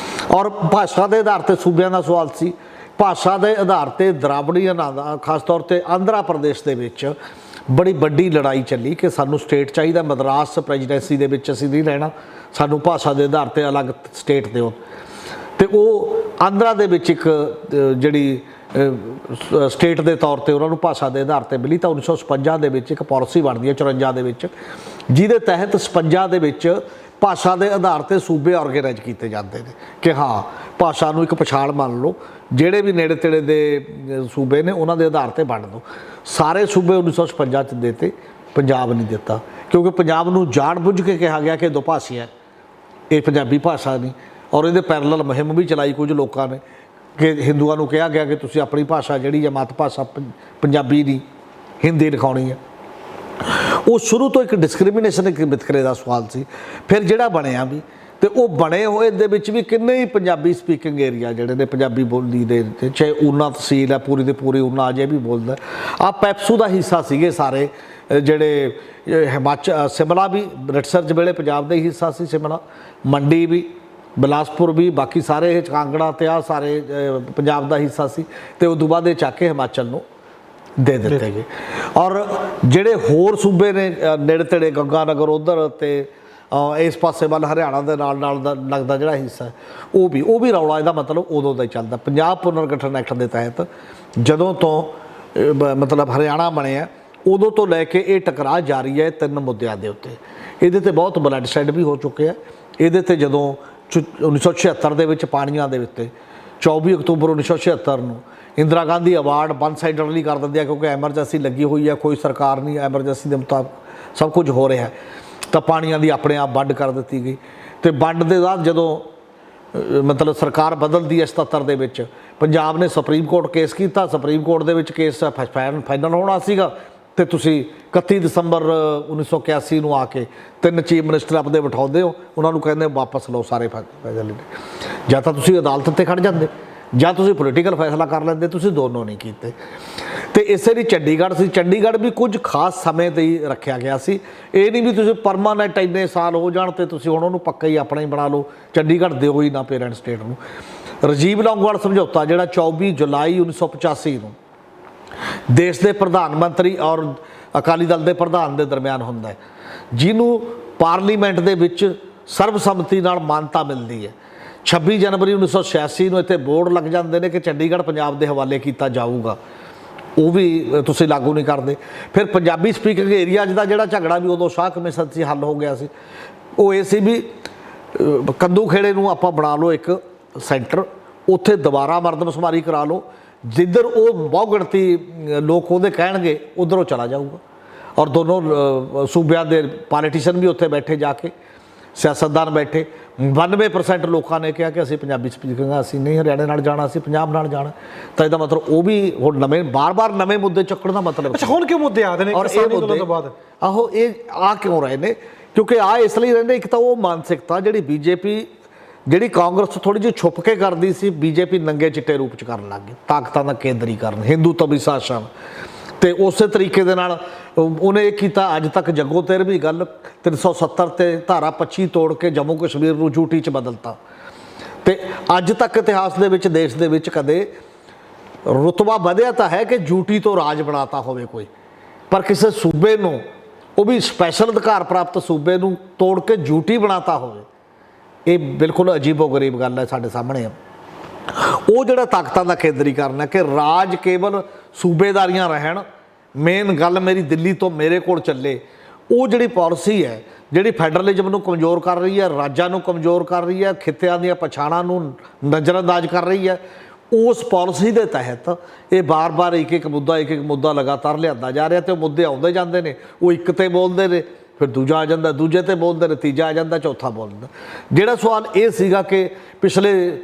ਔਰ ਭਾਸ਼ਾ ਦੇ ਆਧਾਰ 'ਤੇ ਸੂਬਿਆਂ ਦਾ ਸਵਾਲ ਸੀ। ਭਾਸ਼ਾ ਦੇ ਆਧਾਰ 'ਤੇ ਦਰਾਵੜੀਆਂ ਦਾ, ਖਾਸ ਤੌਰ 'ਤੇ ਆਂਧਰਾ ਪ੍ਰਦੇਸ਼ ਦੇ ਵਿੱਚ ਬੜੀ ਵੱਡੀ ਲੜਾਈ ਚੱਲੀ ਕਿ ਸਾਨੂੰ ਸਟੇਟ ਚਾਹੀਦਾ, ਮਦਰਾਸ ਪ੍ਰੈਜ਼ੀਡੈਂਸੀ ਦੇ ਵਿੱਚ ਅਸੀਂ ਨਹੀਂ ਰਹਿਣਾ, ਸਾਨੂੰ ਭਾਸ਼ਾ ਦੇ ਆਧਾਰ ਤੇ ਅਲੱਗ ਸਟੇਟ ਦਿਓ। ਤੇ ਉਹ ਆਂਧਰਾ ਦੇ ਵਿੱਚ ਇੱਕ ਜਿਹੜੀ ਸਟੇਟ ਦੇ ਤੌਰ ਤੇ ਉਹਨਾਂ ਨੂੰ ਭਾਸ਼ਾ ਦੇ ਆਧਾਰ ਤੇ ਮਿਲੀ, ਤਾਂ 1956 ਦੇ ਵਿੱਚ ਇੱਕ ਪਾਲਿਸੀ ਬਣਦੀ ਹੈ 54 ਦੇ ਵਿੱਚ, ਜਿਹਦੇ ਤਹਿਤ 56 ਦੇ ਵਿੱਚ ਭਾਸ਼ਾ ਦੇ ਆਧਾਰ ਤੇ ਸੂਬੇ ਆਰਗੇਨਾਈਜ਼ ਕੀਤੇ ਜਾਂਦੇ ਨੇ ਕਿ ਹਾਂ ਭਾਸ਼ਾ ਨੂੰ ਇੱਕ ਪਛਾਣ ਮੰਨ ਲਓ, ਜਿਹੜੇ ਵੀ ਨੇੜੇ ਤੇੜੇ ਦੇ ਸੂਬੇ ਨੇ ਉਹਨਾਂ ਦੇ ਆਧਾਰ ਤੇ ਵੰਡ ਦਿਓ। ਸਾਰੇ ਸੂਬੇ 1956 ਚ ਦਿੱਤੇ, ਪੰਜਾਬ ਨਹੀਂ ਦਿੱਤਾ, ਕਿਉਂਕਿ ਪੰਜਾਬ ਨੂੰ ਜਾਣ ਬੁੱਝ ਕੇ ਕਿਹਾ ਗਿਆ ਕਿ ਦੁਭਾਸ਼ੀ ਹੈ, ਇਹ ਪੰਜਾਬੀ ਭਾਸ਼ਾ ਨਹੀਂ। ਔਰ ਇਹਦੇ ਪੈਰਲਲ ਮੁਹਿੰਮ ਵੀ ਚਲਾਈ ਕੁਝ ਲੋਕਾਂ ਨੇ ਕਿ ਹਿੰਦੂਆਂ ਨੂੰ ਕਿਹਾ ਗਿਆ ਕਿ ਤੁਸੀਂ ਆਪਣੀ ਭਾਸ਼ਾ ਜਿਹੜੀ ਹੈ ਮਾਤ ਭਾਸ਼ਾ ਪੰਜਾਬੀ ਦੀ ਹਿੰਦੀ ਲਿਖਾਉਣੀ ਹੈ। ਉਹ ਸ਼ੁਰੂ ਤੋਂ ਇੱਕ ਡਿਸਕ੍ਰਿਮੀਨੇਸ਼ਨ, ਇੱਕ ਵਿਤਕਰੇ ਦਾ ਸਵਾਲ ਸੀ। ਫਿਰ ਜਿਹੜਾ ਬਣਿਆ ਵੀ, ਤੇ ਉਹ ਬਣੇ ਹੋਏ ਦੇ ਵਿੱਚ ਵੀ ਕਿੰਨੇ ਹੀ ਪੰਜਾਬੀ ਸਪੀਕਿੰਗ ਏਰੀਆ ਜਿਹੜੇ ਨੇ ਪੰਜਾਬੀ ਬੋਲੀ ਦੇ, ਚਾਹੇ ਊਨਾ ਤਹਿਸੀਲ ਹੈ ਪੂਰੀ ਦੇ ਪੂਰੀ ਊਨਾ ਅਜੇ ਵੀ ਬੋਲਦਾ। ਆ ਪੈਪਸੂ ਦਾ ਹਿੱਸਾ ਸੀਗੇ ਸਾਰੇ ਜਿਹੜੇ ਹਿਮਾਚਲ, ਸ਼ਿਮਲਾ ਵੀ ਰਿਟਸਰ ਵੇਲੇ ਪੰਜਾਬ ਦਾ ਹੀ ਹਿੱਸਾ ਸੀ, ਸ਼ਿਮਲਾ, ਮੰਡੀ ਵੀ, ਬਿਲਾਸਪੁਰ ਵੀ, ਬਾਕੀ ਸਾਰੇ ਇਹ ਕਾਂਗੜਾ ਤੇ ਆ ਸਾਰੇ ਪੰਜਾਬ ਦਾ ਹਿੱਸਾ ਸੀ। ਤੇ ਉਸ ਤੋਂ ਬਾਅਦ ਇਹ ਚੱਕ ਕੇ ਹਿਮਾਚਲ ਨੂੰ ਦੇ ਦਿੱਤੇ ਗਏ। ਔਰ ਜਿਹੜੇ ਹੋਰ ਸੂਬੇ ਨੇ ਨੇੜੇ ਤੇੜੇ ਗੰਗਾ ਨਗਰ ਉਧਰ ਤੇ ਇਸ ਪਾਸੇ ਵੱਲ ਹਰਿਆਣਾ ਦੇ ਨਾਲ ਦਾ ਲੱਗਦਾ ਜਿਹੜਾ ਹਿੱਸਾ ਹੈ, ਉਹ ਵੀ ਰੌਲਾ ਇਹਦਾ ਮਤਲਬ ਉਦੋਂ ਦਾ ਹੀ ਚੱਲਦਾ। ਪੰਜਾਬ ਪੁਨਰਗਠਨ ਐਕਟ ਦੇ ਤਹਿਤ ਜਦੋਂ ਤੋਂ ਮਤਲਬ ਹਰਿਆਣਾ ਬਣਿਆ ਉਦੋਂ ਤੋਂ ਲੈ ਕੇ ਇਹ ਟਕਰਾਅ ਜਾਰੀ ਹੈ 3 ਮੁੱਦਿਆਂ ਦੇ ਉੱਤੇ। ਇਹਦੇ ਤੇ ਬਹੁਤ ਬਲੱਡ ਸ਼ੈਡ ਵੀ ਹੋ ਚੁੱਕੇ ਆ। ਇਹਦੇ ਤੇ ਜਦੋਂ 1976 ਦੇ ਵਿੱਚ ਪਾਣੀਆਂ ਦੇ ਉੱਤੇ 24 ਅਕਤੂਬਰ 1976 ਨੂੰ ਇੰਦਰਾ ਗਾਂਧੀ ਅਵਾਰਡ ਵਨ ਸਾਈਡਲੀ ਕਰ ਦਿੰਦੇ ਆ ਕਿਉਂਕਿ ਐਮਰਜੈਂਸੀ ਲੱਗੀ ਹੋਈ ਹੈ, ਕੋਈ ਸਰਕਾਰ ਨਹੀਂ, ਐਮਰਜੈਂਸੀ ਦੇ ਮੁਤਾਬਕ ਸਭ ਕੁਝ ਹੋ ਰਿਹਾ, ਤਾਂ ਪਾਣੀਆਂ ਦੀ ਆਪਣੇ ਆਪ ਵੰਡ ਕਰ ਦਿੱਤੀ ਗਈ। ਤੇ ਵੰਡ ਦੇ ਬਾਅਦ ਜਦੋਂ ਮਤਲਬ ਸਰਕਾਰ ਬਦਲਦੀ ਹੈ 77 ਦੇ ਵਿੱਚ, ਪੰਜਾਬ ਨੇ ਸੁਪਰੀਮ ਕੋਰਟ ਕੇਸ ਕੀਤਾ। ਸੁਪਰੀਮ ਕੋਰਟ ਦੇ ਵਿੱਚ ਕੇਸ ਫਾਈਨਲ ਹੋਣਾ ਸੀਗਾ ਤੇ ਤੁਸੀਂ 31 ਦਸੰਬਰ 1981 ਨੂੰ ਆ ਕੇ 3 ਚੀਫ ਮਿਨਿਸਟਰ ਆਪਦੇ ਬਿਠਾਉਂਦੇ ਹੋ, ਉਹਨਾਂ ਨੂੰ ਕਹਿੰਦੇ ਵਾਪਸ ਲਓ ਸਾਰੇ ਫੈਸਲੇ। ਜਾਂ ਤਾਂ ਤੁਸੀਂ ਅਦਾਲਤ ਤੇ ਖੜ ਜਾਂਦੇ ਜਾਂ ਤੁਸੀਂ ਪੋਲੀਟੀਕਲ ਫੈਸਲਾ ਕਰ ਲੈਂਦੇ, ਤੁਸੀਂ ਦੋਨੋਂ ਨਹੀਂ ਕੀਤੇ। ਤੇ ਇਸੇ ਲਈ ਚੰਡੀਗੜ੍ਹ ਸੀ, ਚੰਡੀਗੜ੍ਹ ਵੀ ਕੁਝ ਖਾਸ ਸਮੇਂ ਤੇ ਹੀ ਰੱਖਿਆ ਗਿਆ ਸੀ। ਇਹ ਨਹੀਂ ਵੀ ਤੁਸੀਂ ਪਰਮਾਨੈਂਟ ਇੰਨੇ ਸਾਲ ਹੋ ਜਾਣ ਤੇ ਤੁਸੀਂ ਹੁਣ ਉਹਨੂੰ ਪੱਕਾ ਹੀ ਆਪਣਾ ਹੀ ਬਣਾ ਲਓ, ਚੰਡੀਗੜ੍ਹ ਦਿਓ ਹੀ ਨਾ ਪੇਰੈਂਟ ਸਟੇਟ ਨੂੰ। ਰਾਜੀਵ ਲੌਂਗੋਵਾਲ ਸਮਝੌਤਾ ਜਿਹੜਾ 24 ਜੁਲਾਈ 1985 ਨੂੰ ਦੇਸ਼ ਦੇ ਪ੍ਰਧਾਨ ਮੰਤਰੀ ਔਰ ਅਕਾਲੀ ਦਲ ਦੇ ਪ੍ਰਧਾਨ ਦੇ ਦਰਮਿਆਨ ਹੁੰਦਾ ਹੈ, ਜਿਹਨੂੰ ਪਾਰਲੀਮੈਂਟ ਦੇ ਵਿੱਚ ਸਰਬਸੰਮਤੀ ਨਾਲ ਮਾਨਤਾ ਮਿਲਦੀ ਹੈ। 26 ਜਨਵਰੀ 1986 ਨੂੰ ਇੱਥੇ ਬੋਰਡ ਲੱਗ ਜਾਂਦੇ ਨੇ ਕਿ ਚੰਡੀਗੜ੍ਹ ਪੰਜਾਬ ਦੇ ਹਵਾਲੇ ਕੀਤਾ ਜਾਊਗਾ, ਉਹ ਵੀ ਤੁਸੀਂ ਲਾਗੂ ਨਹੀਂ ਕਰਦੇ। ਫਿਰ ਪੰਜਾਬੀ ਸਪੀਕਿੰਗ ਏਰੀਆਜ਼ ਦਾ ਜਿਹੜਾ ਝਗੜਾ ਵੀ ਉਦੋਂ ਸ਼ਾਹ ਕਮਿਸ਼ਨ ਸੀ ਹੱਲ ਹੋ ਗਿਆ ਸੀ। ਉਹ ਇਹ ਸੀ ਵੀ ਕੱਦੂ ਖੇੜੇ ਨੂੰ ਆਪਾਂ ਬਣਾ ਲਓ ਇੱਕ ਸੈਂਟਰ, ਉੱਥੇ ਦੁਬਾਰਾ ਮਰਦਮਸ਼ੁਮਾਰੀ ਕਰਾ ਲਓ, ਜਿੱਧਰ ਉਹ ਬਹੁ ਗਿਣਤੀ ਲੋਕ ਉਹਦੇ ਕਹਿਣਗੇ ਉਧਰੋਂ ਚਲਾ ਜਾਊਗਾ। ਔਰ ਦੋਨੋਂ ਸੂਬਿਆਂ ਦੇ ਪੋਲੀਟੀਸ਼ੀਅਨ ਵੀ ਉੱਥੇ ਬੈਠੇ, ਜਾ ਕੇ ਸਿਆਸਤਦਾਨ ਬੈਠੇ। 92% ਲੋਕਾਂ ਨੇ ਕਿਹਾ ਕਿ ਅਸੀਂ ਪੰਜਾਬੀ ਸਪੀਕਿੰਗ, ਅਸੀਂ ਨਹੀਂ ਹਰਿਆਣੇ ਨਾਲ ਜਾਣਾ, ਅਸੀਂ ਪੰਜਾਬ ਨਾਲ ਜਾਣਾ। ਤਾਂ ਇਹਦਾ ਮਤਲਬ ਉਹ ਵੀ ਹੁਣ ਨਵੇਂ ਬਾਰ-ਬਾਰ ਨਵੇਂ ਮੁੱਦੇ ਚੱਕਣ ਦਾ ਮਤਲਬ। ਅੱਛਾ, ਹੁਣ ਕਿਉਂ ਮੁੱਦੇ ਆਦੇ ਨੇ ਕਿਸਾਨੀ ਅੰਦੋਲਨ ਤੋਂ ਬਾਅਦ? ਆਹੋ, ਇਹ ਆ ਕਿਉਂ ਰਹੇ ਨੇ? ਕਿਉਂਕਿ ਆ ਇਸ ਲਈ ਰਹਿੰਦੇ, ਇੱਕ ਤਾਂ ਉਹ ਮਾਨਸਿਕਤਾ ਜਿਹੜੀ ਬੀਜੇਪੀ, ਜਿਹੜੀ ਕਾਂਗਰਸ ਥੋੜੀ ਜਿਹੀ ਛੁਪ ਕੇ ਕਰਦੀ ਸੀ, ਬੀਜੇਪੀ ਨੰਗੇ ਚਿੱਟੇ ਰੂਪ ਚ ਕਰਨ ਲੱਗ ਗਈ, ਤਾਕਤਾਂ ਦਾ ਕੇਂਦਰੀਕਰਨ, ਹਿੰਦੂਤਵੀ ਸ਼ਾਸਨ। ਤੇ ਉਸੇ ਤਰੀਕੇ ਦੇ ਨਾਲ ਉਹਨੇ ਇਹ ਕੀਤਾ। ਅੱਜ ਤੱਕ ਜੱਗੋ ਤੇਰ ਵੀ ਗੱਲ 370 ਤੇ ਧਾਰਾ 25 ਤੋੜ ਕੇ ਜੰਮੂ ਕਸ਼ਮੀਰ ਨੂੰ ਯੂਟੀ ਚ ਬਦਲਤਾ। ਤੇ ਅੱਜ ਤੱਕ ਇਤਿਹਾਸ ਦੇ ਵਿੱਚ ਦੇਸ਼ ਦੇ ਵਿੱਚ ਕਦੇ ਰੁਤਬਾ ਵਧਿਆ ਤਾਂ ਹੈ ਕਿ ਯੂਟੀ ਤੋਂ ਰਾਜ ਬਣਾਤਾ ਹੋਵੇ ਕੋਈ, ਪਰ ਕਿਸੇ ਸੂਬੇ ਨੂੰ, ਉਹ ਵੀ ਸਪੈਸ਼ਲ ਅਧਿਕਾਰ ਪ੍ਰਾਪਤ ਸੂਬੇ ਨੂੰ ਤੋੜ ਕੇ ਯੂਟੀ ਬਣਾਤਾ ਹੋਵੇ, ਇਹ ਬਿਲਕੁਲ ਅਜੀਬੋ-ਗਰੀਬ ਗੱਲ ਹੈ ਸਾਡੇ ਸਾਹਮਣੇ। ਉਹ ਜਿਹੜਾ ਤਾਕਤਾਂ ਦਾ ਕੇਂਦਰੀਕਰਨ ਹੈ ਕਿ ਰਾਜ ਕੇਵਲ ਸੂਬੇਦਾਰੀਆਂ ਰਹਿਣ, ਮੇਨ ਗੱਲ ਮੇਰੀ ਦਿੱਲੀ ਤੋਂ ਮੇਰੇ ਕੋਲ ਚੱਲੇ, ਉਹ ਜਿਹੜੀ ਪਾਲਿਸੀ ਹੈ ਜਿਹੜੀ ਫੈਡਰਲਿਜ਼ਮ ਨੂੰ ਕਮਜ਼ੋਰ ਕਰ ਰਹੀ ਹੈ, ਰਾਜਾਂ ਨੂੰ ਕਮਜ਼ੋਰ ਕਰ ਰਹੀ ਹੈ, ਖਿੱਤਿਆਂ ਦੀਆਂ ਪਛਾਣਾਂ ਨੂੰ ਨਜ਼ਰਅੰਦਾਜ਼ ਕਰ ਰਹੀ ਹੈ, ਉਸ ਪਾਲਿਸੀ ਦੇ ਤਹਿਤ ਇਹ ਬਾਰ-ਬਾਰ ਇੱਕ ਇੱਕ ਮੁੱਦਾ ਲਗਾਤਾਰ ਲਿਆਂਦਾ ਜਾ ਰਿਹਾ। ਤੇ ਉਹ ਮੁੱਦੇ ਆਉਂਦੇ ਜਾਂਦੇ ਨੇ, ਉਹ ਇੱਕ ਤੇ ਬੋਲਦੇ ਨੇ, ਫਿਰ ਦੂਜਾ ਆ ਜਾਂਦਾ, ਦੂਜੇ ਤੇ ਬੋਲਦੇ ਨੇ, ਤੀਜਾ ਆ ਜਾਂਦਾ, ਚੌਥਾ ਬੋਲਦਾ। ਜਿਹੜਾ ਸਵਾਲ ਇਹ ਸੀਗਾ ਕਿ ਪਿਛਲੇ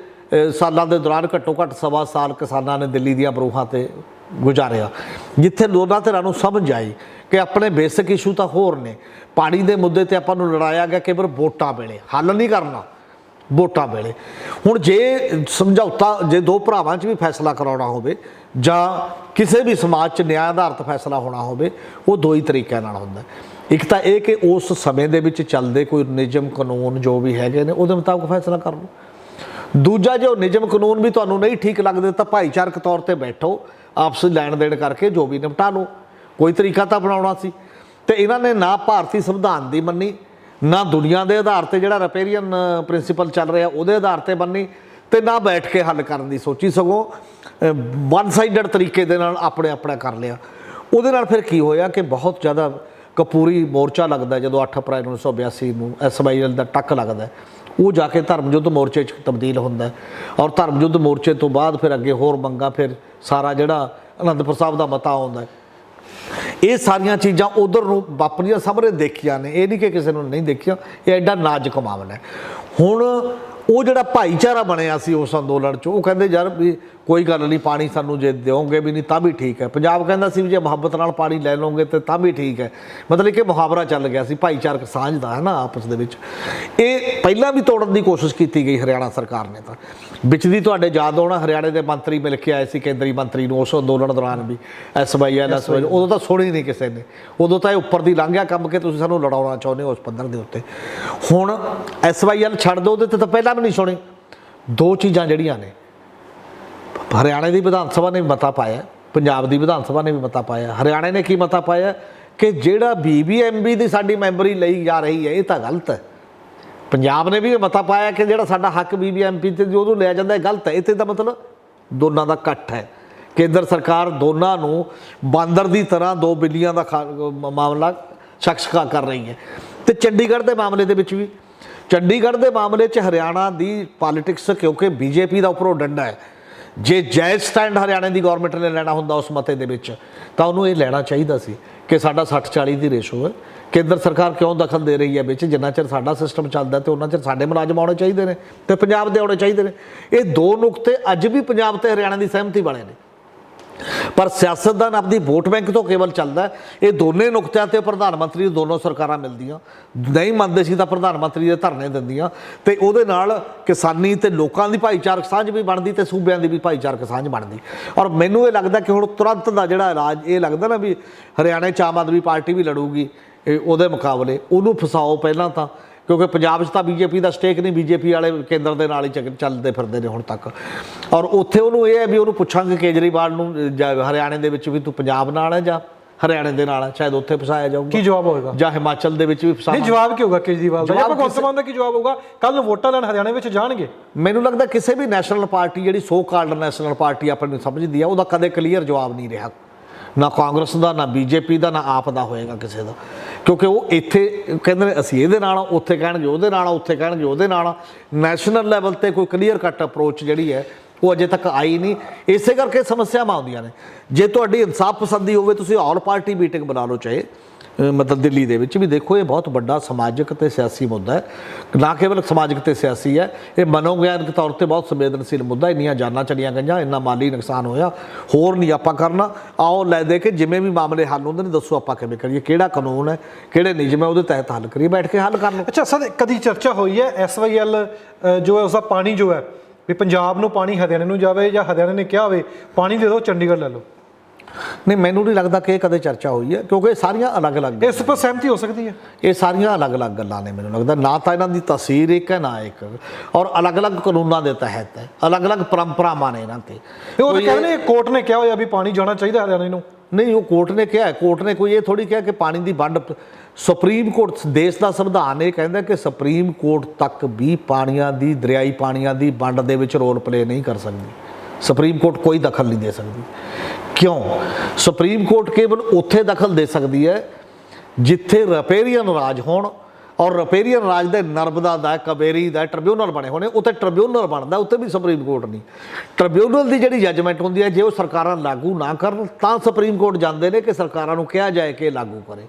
ਸਾਲਾਂ ਦੇ ਦੌਰਾਨ ਘੱਟੋ ਘੱਟ 1.25 ਸਾਲ ਕਿਸਾਨਾਂ ਨੇ ਦਿੱਲੀ ਦੀਆਂ ਬਰੂਹਾਂ ਤੇ ਗੁਜ਼ਾਰਿਆ, ਜਿੱਥੇ ਦੋਨਾਂ ਧਿਰਾਂ ਨੂੰ ਸਮਝ ਆਈ ਕਿ ਆਪਣੇ ਬੇਸਿਕ ਇਸ਼ੂ ਤਾਂ ਹੋਰ ਨੇ। ਪਾਣੀ ਦੇ ਮੁੱਦੇ ਤੇ ਆਪਾਂ ਨੂੰ ਲੜਾਇਆ ਗਿਆ ਕਿ ਫਿਰ ਵੋਟਾਂ ਵੇਲੇ ਹੱਲ ਨਹੀਂ ਕਰਨਾ, ਵੋਟਾਂ ਵੇਲੇ। ਹੁਣ ਜੇ ਸਮਝੌਤਾ, ਜੇ ਦੋ ਭਰਾਵਾਂ 'ਚ ਵੀ ਫੈਸਲਾ ਕਰਾਉਣਾ ਹੋਵੇ ਜਾਂ ਕਿਸੇ ਵੀ ਸਮਾਜ 'ਚ ਨਿਆਂ ਆਧਾਰਿਤ ਫੈਸਲਾ ਹੋਣਾ ਹੋਵੇ, ਉਹ ਦੋ ਹੀ ਤਰੀਕਿਆਂ ਨਾਲ ਹੁੰਦਾ। ਇੱਕ ਤਾਂ ਇਹ ਕਿ ਉਸ ਸਮੇਂ ਦੇ ਵਿੱਚ ਚੱਲਦੇ ਕੋਈ ਨਿਯਮ ਕਾਨੂੰਨ ਜੋ ਵੀ ਹੈਗੇ ਨੇ ਉਹਦੇ ਮੁਤਾਬਕ ਫੈਸਲਾ ਕਰ ਲਓ। ਦੂਜਾ, ਜੋ ਨਿਯਮ ਕਾਨੂੰਨ ਵੀ ਤੁਹਾਨੂੰ ਨਹੀਂ ਠੀਕ ਲੱਗਦੇ ਤਾਂ ਭਾਈਚਾਰਕ ਤੌਰ ਤੇ ਬੈਠੋ, ਆਪਸੀ ਲੈਣ ਦੇਣ ਕਰਕੇ ਜੋ ਵੀ ਨਿਪਟਾ ਲਓ। ਕੋਈ ਤਰੀਕਾ ਤਾਂ ਬਣਾਉਣਾ ਸੀ। ਤੇ ਇਹਨਾਂ ਨੇ ਨਾ ਭਾਰਤੀ ਸੰਵਿਧਾਨ ਦੀ ਮੰਨੀ, ਨਾ ਦੁਨੀਆ ਦੇ ਆਧਾਰ ਤੇ ਜਿਹੜਾ ਰਪੇਰੀਅਨ ਪ੍ਰਿੰਸੀਪਲ ਚੱਲ ਰਿਹਾ ਉਹਦੇ ਆਧਾਰ ਤੇ ਮੰਨੀ, ਤੇ ਨਾ ਬੈਠ ਕੇ ਹੱਲ ਕਰਨ ਦੀ ਸੋਚੀ, ਸਗੋਂ ਵਨ ਸਾਈਡਡ ਤਰੀਕੇ ਦੇ ਨਾਲ ਆਪਣੇ ਆਪਣਾ ਕਰ ਲਿਆ। ਉਹਦੇ ਨਾਲ ਫਿਰ ਕੀ ਹੋਇਆ ਕਿ ਬਹੁਤ ਜ਼ਿਆਦਾ ਕਪੂਰੀ ਮੋਰਚਾ ਲੱਗਦਾ ਜਦੋਂ 8 ਅਪ੍ਰੈਲ 1982 ਨੂੰ SYL ਦਾ ਟੱਕ ਲੱਗਦਾ, ਉਹ ਜਾ ਕੇ ਧਰਮ ਯੁੱਧ ਮੋਰਚੇ 'ਚ ਤਬਦੀਲ ਹੁੰਦਾ। ਔਰ ਧਰਮ ਯੁੱਧ ਮੋਰਚੇ ਤੋਂ ਬਾਅਦ ਫਿਰ ਅੱਗੇ ਹੋਰ ਮੰਗਾ, ਫਿਰ ਸਾਰਾ ਜਿਹੜਾ ਅਨੰਦਪੁਰ ਸਾਹਿਬ ਦਾ ਮਤਾ ਆਉਂਦਾ। ਇਹ ਸਾਰੀਆਂ ਚੀਜ਼ਾਂ ਉਧਰ ਨੂੰ ਵਾਪਰੀਆਂ, ਸਾਹਮਣੇ ਦੇਖੀਆਂ ਨੇ, ਇਹ ਨਹੀਂ ਕਿ ਕਿਸੇ ਨੂੰ ਨਹੀਂ ਦੇਖੀਆਂ। ਇਹ ਐਡਾ ਨਾਜ਼ੁਕ ਮਾਮਲਾ ਹੈ। ਹੁਣ ਉਹ ਜਿਹੜਾ ਭਾਈਚਾਰਾ ਬਣਿਆ ਸੀ ਉਸ ਅੰਦੋਲਨ 'ਚ, ਉਹ ਕਹਿੰਦੇ ਯਾਰ ਵੀ ਕੋਈ ਗੱਲ ਨਹੀਂ, ਪਾਣੀ ਸਾਨੂੰ ਜੇ ਦਿਓਗੇ ਵੀ ਨਹੀਂ ਤਾਂ ਵੀ ਠੀਕ ਹੈ। ਪੰਜਾਬ ਕਹਿੰਦਾ ਸੀ ਵੀ ਜੇ ਮੁਹੱਬਤ ਨਾਲ ਪਾਣੀ ਲੈ ਲਓਗੇ ਤੇ ਤਾਂ ਵੀ ਠੀਕ ਹੈ। ਮਤਲਬ ਕਿ ਮੁਹਾਵਰਾ ਚੱਲ ਗਿਆ ਸੀ ਭਾਈਚਾਰਕ ਸਾਂਝ ਦਾ, ਹੈ ਨਾ, ਆਪਸ ਦੇ ਵਿੱਚ। ਇਹ ਪਹਿਲਾਂ ਵੀ ਤੋੜਨ ਦੀ ਕੋਸ਼ਿਸ਼ ਕੀਤੀ ਗਈ ਹਰਿਆਣਾ ਸਰਕਾਰ ਨੇ। ਤਾਂ ਵਿੱਚ ਦੀ ਤੁਹਾਡੇ ਯਾਦ ਹੋਣਾ, ਹਰਿਆਣੇ ਦੇ ਮੰਤਰੀ ਮਿਲ ਕੇ ਆਏ ਸੀ ਕੇਂਦਰੀ ਮੰਤਰੀ ਨੂੰ ਉਸ ਅੰਦੋਲਨ ਦੌਰਾਨ ਵੀ, SYL ਉਦੋਂ ਤਾਂ ਸੁਣੀ ਨਹੀਂ ਕਿਸੇ ਨੇ। ਉਦੋਂ ਤਾਂ ਇਹ ਉੱਪਰ ਦੀ ਲੰਘ ਗਿਆ ਕੰਮ ਕਿ ਤੁਸੀਂ ਸਾਨੂੰ ਲੜਾਉਣਾ ਚਾਹੁੰਦੇ ਹੋ ਉਸ ਪੱਧਰ ਦੇ ਉੱਤੇ। ਹੁਣ SYL ਛੱਡ ਦਿਓ, ਉਹਦੇ ਤੇ ਤਾਂ ਪਹਿਲਾਂ ਵੀ ਨਹੀਂ ਸੁਣੀ। ਦੋ ਚੀਜ਼ਾਂ ਜਿਹੜੀਆਂ ਨੇ, ਹਰਿਆਣੇ ਦੀ ਵਿਧਾਨ ਸਭਾ ਨੇ ਵੀ ਮਤਾ ਪਾਇਆ, ਪੰਜਾਬ ਦੀ ਵਿਧਾਨ ਸਭਾ ਨੇ ਵੀ ਮਤਾ ਪਾਇਆ। ਹਰਿਆਣੇ ਨੇ ਕੀ ਮਤਾ ਪਾਇਆ ਕਿ ਜਿਹੜਾ BBMB ਦੀ ਸਾਡੀ ਮੈਂਬਰੀ ਲਈ ਜਾ ਰਹੀ ਹੈ ਇਹ ਤਾਂ ਗਲਤ ਹੈ। ਪੰਜਾਬ ਨੇ ਵੀ ਇਹ ਮਤਾ ਪਾਇਆ ਕਿ ਜਿਹੜਾ ਸਾਡਾ ਹੱਕ BBMP ਤੇ ਜੋ ਉਹਨੂੰ ਲਿਆ ਜਾਂਦਾ ਇਹ ਗਲਤ ਹੈ। ਇੱਥੇ ਦਾ ਮਤਲਬ ਦੋਨਾਂ ਦਾ ਇਕੱਠ ਹੈ। ਕੇਂਦਰ ਸਰਕਾਰ ਦੋਨਾਂ ਨੂੰ ਬਾਂਦਰ ਦੀ ਤਰ੍ਹਾਂ ਦੋ ਬਿੱਲੀਆਂ ਦਾ ਮਾਮਲਾ ਸ਼ਖਸਕਾ ਕਰ ਰਹੀ ਹੈ। ਤੇ ਚੰਡੀਗੜ੍ਹ ਦੇ ਮਾਮਲੇ ਦੇ ਵਿੱਚ ਵੀ, ਚੰਡੀਗੜ੍ਹ ਦੇ ਮਾਮਲੇ 'ਚ ਹਰਿਆਣਾ ਦੀ ਪੋਲੀਟਿਕਸ, ਕਿਉਂਕਿ BJP ਦਾ ਉੱਪਰੋਂ ਡੰਡਾ ਹੈ। ਜੇ ਜਾਇਜ਼ ਸਟੈਂਡ ਹਰਿਆਣੇ ਦੀ ਗੌਰਮੈਂਟ ਨੇ ਲੈਣਾ ਹੁੰਦਾ ਉਸ ਮਤੇ ਦੇ ਵਿੱਚ, ਤਾਂ ਉਹਨੂੰ ਇਹ ਲੈਣਾ ਚਾਹੀਦਾ ਸੀ ਕਿ ਸਾਡਾ 60-40 ਦੀ ਰੇਸ਼ੋ ਹੈ। ਕੇਂਦਰ ਸਰਕਾਰ ਕਿਉਂ ਦਖਲ ਦੇ ਰਹੀ ਹੈ ਵਿੱਚ? ਜਿੰਨਾ ਚਿਰ ਸਾਡਾ ਸਿਸਟਮ ਚੱਲਦਾ ਤੇ ਉਹਨਾਂ ਚਿਰ ਸਾਡੇ ਮੁਲਾਜ਼ਮ ਆਉਣੇ ਚਾਹੀਦੇ ਨੇ ਤੇ ਪੰਜਾਬ ਦੇ ਆਉਣੇ ਚਾਹੀਦੇ ਨੇ। ਇਹ ਦੋ ਨੁਕਤੇ ਅੱਜ ਵੀ ਪੰਜਾਬ ਤੇ ਹਰਿਆਣਾ ਦੀ ਸਹਿਮਤੀ ਵਾਲੇ ਨੇ। ਪਰ ਸਿਆਸਤਦਾਨ ਆਪਣੀ ਵੋਟ ਬੈਂਕ ਤੋਂ ਕੇਵਲ ਚੱਲਦਾ। ਇਹ ਦੋਨੇ ਨੁਕਤਿਆਂ ਤੇ ਪ੍ਰਧਾਨ ਮੰਤਰੀ ਨੂੰ ਦੋਨੋਂ ਸਰਕਾਰਾਂ ਮਿਲਦੀਆਂ, ਨਹੀਂ ਮੰਨਦੇ ਸੀ ਤਾਂ ਪ੍ਰਧਾਨ ਮੰਤਰੀ ਦੇ ਧਰਨੇ ਦਿੰਦੀਆਂ, ਤੇ ਉਹਦੇ ਨਾਲ ਕਿਸਾਨੀ ਤੇ ਲੋਕਾਂ ਦੀ ਭਾਈਚਾਰਕ ਸਾਂਝ ਵੀ ਬਣਦੀ ਤੇ ਸੂਬਿਆਂ ਦੀ ਵੀ ਭਾਈਚਾਰਕ ਸਾਂਝ ਬਣਦੀ। ਔਰ ਮੈਨੂੰ ਇਹ ਲੱਗਦਾ ਕਿ ਹੁਣ ਤੁਰੰਤ ਦਾ ਜਿਹੜਾ ਇਲਾਜ ਇਹ ਲੱਗਦਾ ਨਾ ਵੀ ਹਰਿਆਣੇ 'ਚ ਆਮ ਆਦਮੀ ਪਾਰਟੀ ਵੀ ਲੜੂਗੀ ਉਹਦੇ ਮੁਕਾਬਲੇ, ਉਹਨੂੰ ਫਸਾਓ ਪਹਿਲਾਂ ਤਾਂ, ਕਿਉਂਕਿ ਪੰਜਾਬ 'ਚ ਤਾਂ BJP ਦਾ ਸਟੇਕ ਨਹੀਂ, BJP ਵਾਲੇ ਕੇਂਦਰ ਦੇ ਨਾਲ ਹੀ ਚੱਲਦੇ ਫਿਰਦੇ ਨੇ ਹੁਣ ਤੱਕ। ਔਰ ਉੱਥੇ ਉਹਨੂੰ ਇਹ ਹੈ ਵੀ ਉਹਨੂੰ ਪੁੱਛਾਂਗੇ ਕੇਜਰੀਵਾਲ ਨੂੰ ਹਰਿਆਣੇ ਦੇ ਵਿੱਚ ਵੀ ਤੂੰ ਪੰਜਾਬ ਨਾਲ ਹੈ ਜਾਂ ਹਰਿਆਣੇ ਦੇ ਨਾਲ ਹੈ, ਸ਼ਾਇਦ ਉੱਥੇ ਫਸਾਇਆ ਜਾਊਗਾ। ਕੀ ਜਵਾਬ ਹੋਏਗਾ? ਜਾਂ ਹਿਮਾਚਲ ਦੇ ਵਿੱਚ ਵੀ ਫਸਾਇਆ? ਨਹੀਂ, ਜਵਾਬ ਕੀ ਹੋਊਗਾ ਕੇਜਰੀਵਾਲ ਦਾ ਜਾਂ ਭਗਵੰਤ ਮਾਨ ਦਾ? ਕੀ ਜਵਾਬ ਹੋਊਗਾ? ਕੱਲ ਨੂੰ ਵੋਟਾਂ ਲੈਣ ਹਰਿਆਣੇ ਵਿੱਚ ਜਾਣਗੇ। ਮੈਨੂੰ ਲੱਗਦਾ ਕਿਸੇ ਵੀ ਨੈਸ਼ਨਲ ਪਾਰਟੀ, ਜਿਹੜੀ ਸੋ ਕਾਲਡ ਨੈਸ਼ਨਲ ਪਾਰਟੀ ਆਪਾਂ ਨੂੰ ਸਮਝਦੀ ਆ, ਉਹਦਾ ਕਦੇ ਕਲੀਅਰ ਜਵਾਬ ਨਹੀਂ ਰਿਹਾ। ਨਾ ਕਾਂਗਰਸ ਦਾ, ਨਾ BJP ਦਾ, ਨਾ ਆਪ ਦਾ ਹੋਏਗਾ ਕਿਸੇ ਦਾ। ਕਿਉਂਕਿ ਉਹ ਇੱਥੇ ਕਹਿੰਦੇ ਨੇ ਅਸੀਂ ਇਹਦੇ ਨਾਲ, ਉੱਥੇ ਕਹਿਣਗੇ ਉਹਦੇ ਨਾਲ, ਉੱਥੇ ਕਹਿਣਗੇ ਉਹਦੇ ਨਾਲ। ਨੈਸ਼ਨਲ ਲੈਵਲ ਤੇ ਕੋਈ ਕਲੀਅਰ ਕੱਟ ਅਪਰੋਚ ਜਿਹੜੀ ਹੈ ਉਹ ਅਜੇ ਤੱਕ ਆਈ ਨਹੀਂ। ਇਸੇ ਕਰਕੇ ਸਮੱਸਿਆਵਾਂ ਆਉਂਦੀਆਂ ਨੇ। ਜੇ ਤੁਹਾਡੀ ਇਨਸਾਫ ਪਸੰਦੀ ਹੋਵੇ, ਤੁਸੀਂ ਆਲ ਪਾਰਟੀ ਮੀਟਿੰਗ ਬਣਾ ਲਓ, ਚਾਹੇ ਮਤਲਬ ਦਿੱਲੀ ਦੇ ਵਿੱਚ ਵੀ। ਦੇਖੋ, ਇਹ ਬਹੁਤ ਵੱਡਾ ਸਮਾਜਿਕ ਤੇ ਸਿਆਸੀ ਮੁੱਦਾ ਹੈ। ਨਾ ਕੇਵਲ ਸਮਾਜਿਕ ਤੇ ਸਿਆਸੀ ਹੈ, ਇਹ ਮਨੋਵਿਗਿਆਨਕ ਤੌਰ ਤੇ ਬਹੁਤ ਸੰਵੇਦਨਸ਼ੀਲ ਮੁੱਦਾ। ਇੰਨੀਆਂ ਜਾਨਾਂ ਚਲੀਆਂ ਗਈਆਂ, ਇੰਨਾ ਮਾਲੀ ਨੁਕਸਾਨ ਹੋਇਆ, ਹੋਰ ਨਹੀਂ ਆਪਾਂ ਕਰਨਾ। ਆਓ ਲੈ ਦੇ ਕੇ ਜਿਵੇਂ ਵੀ ਮਾਮਲੇ ਹੱਲ ਹੁੰਦੇ ਨੇ, ਦੱਸੋ ਆਪਾਂ ਕਿਵੇਂ ਕਰੀਏ, ਕਿਹੜਾ ਕਾਨੂੰਨ ਹੈ, ਕਿਹੜੇ ਨਿਯਮ ਹੈ, ਉਹਦੇ ਤਹਿਤ ਹੱਲ ਕਰੀਏ, ਬੈਠ ਕੇ ਹੱਲ ਕਰ ਲਓ। ਅੱਛਾ ਸਰ, ਕਦੀ ਚਰਚਾ ਹੋਈ ਹੈ SYL ਜੋ ਹੈ ਉਸਦਾ ਪਾਣੀ ਜੋ ਹੈ ਵੀ ਪੰਜਾਬ ਨੂੰ ਪਾਣੀ ਹਰਿਆਣੇ ਨੂੰ ਜਾਵੇ, ਜਾਂ ਹਰਿਆਣੇ ਨੇ ਕਿਹਾ ਹੋਵੇ ਪਾਣੀ ਦੇ ਦਿਓ ਚੰਡੀਗੜ੍ਹ ਲੈ ਲਓ? ਨਹੀਂ, ਮੈਨੂੰ ਨਹੀਂ ਲੱਗਦਾ ਕਿ ਇਹ ਕਦੇ ਚਰਚਾ ਹੋਈ ਹੈ, ਕਿਉਂਕਿ ਇਹ ਸਾਰੀਆਂ ਅਲੱਗ-ਅਲੱਗ, ਇਸ ਪਰ ਸਹਿਮਤੀ ਹੋ ਸਕਦੀ ਹੈ। ਇਹ ਸਾਰੀਆਂ ਅਲੱਗ-ਅਲੱਗ ਗੱਲਾਂ ਨੇ। ਮੈਨੂੰ ਲੱਗਦਾ ਨਾ ਤਾਂ ਇਹਨਾਂ ਦੀ ਤਸਵੀਰ ਇੱਕ ਹੈ, ਨਾ ਇੱਕ, ਔਰ ਅਲੱਗ-ਅਲੱਗ ਕਾਨੂੰਨਾਂ ਦੇ ਤਹਿਤ ਹੈ, ਅਲੱਗ-ਅਲੱਗ ਪਰੰਪਰਾਵਾਂ ਨੇ ਇਹਨਾਂ ਤੇ। ਉਹ ਤਾਂ ਕਹਿੰਦੇ ਨੇ ਕੋਰਟ ਨੇ ਕਿਹਾ ਹੋਇਆ ਵੀ ਪਾਣੀ ਜਾਣਾ ਚਾਹੀਦਾ ਹਰਿਆਣੇ ਨੂੰ। ਨਹੀਂ, ਉਹ ਕੋਰਟ ਨੇ ਕਿਹਾ। ਕੋਰਟ ਨੇ ਕੋਈ ਇਹ ਥੋੜੀ ਕਿਹਾ ਕਿ ਪਾਣੀ ਦੀ ਵੰਡ। ਸੁਪਰੀਮ ਕੋਰਟ, ਦੇਸ਼ ਦਾ ਸੰਵਿਧਾਨ ਇਹ ਕਹਿੰਦਾ ਕਿ ਸੁਪਰੀਮ ਕੋਰਟ ਤੱਕ ਵੀ ਪਾਣੀਆਂ ਦੀ, ਦਰਿਆਈ ਪਾਣੀਆਂ ਦੀ ਵੰਡ ਦੇ ਵਿੱਚ ਰੋਲ ਪਲੇ ਨਹੀਂ ਕਰ ਸਕਦੀ। ਸੁਪਰੀਮ ਕੋਰਟ ਕੋਈ ਦਖਲ ਨਹੀਂ ਦੇ ਸਕਦੀ। ਕਿਉਂ? ਸੁਪਰੀਮ ਕੋਰਟ ਕੇਵਲ ਉੱਥੇ ਦਖਲ ਦੇ ਸਕਦੀ ਹੈ ਜਿੱਥੇ ਰਪੇਰੀਅਨ ਰਾਜ ਹੋਣ, ਔਰ ਰਪੇਰੀਅਨ ਰਾਜ ਦੇ ਨਰਮਦਾ ਦਾ, ਕਾਵੇਰੀ ਦਾ ਟ੍ਰਿਬਿਊਨਲ ਬਣੇ ਹੋਣੇ। ਉੱਥੇ ਟ੍ਰਿਬਿਊਨਲ ਬਣਦਾ, ਉੱਥੇ ਵੀ ਸੁਪਰੀਮ ਕੋਰਟ ਨਹੀਂ। ਟ੍ਰਿਬਿਊਨਲ ਦੀ ਜਿਹੜੀ ਜੱਜਮੈਂਟ ਹੁੰਦੀ ਹੈ, ਜੇ ਉਹ ਸਰਕਾਰਾਂ ਲਾਗੂ ਨਾ ਕਰਨ ਤਾਂ ਸੁਪਰੀਮ ਕੋਰਟ ਜਾਂਦੇ ਨੇ ਕਿ ਸਰਕਾਰਾਂ ਨੂੰ ਕਿਹਾ ਜਾਏ ਕਿ ਲਾਗੂ ਕਰੇ।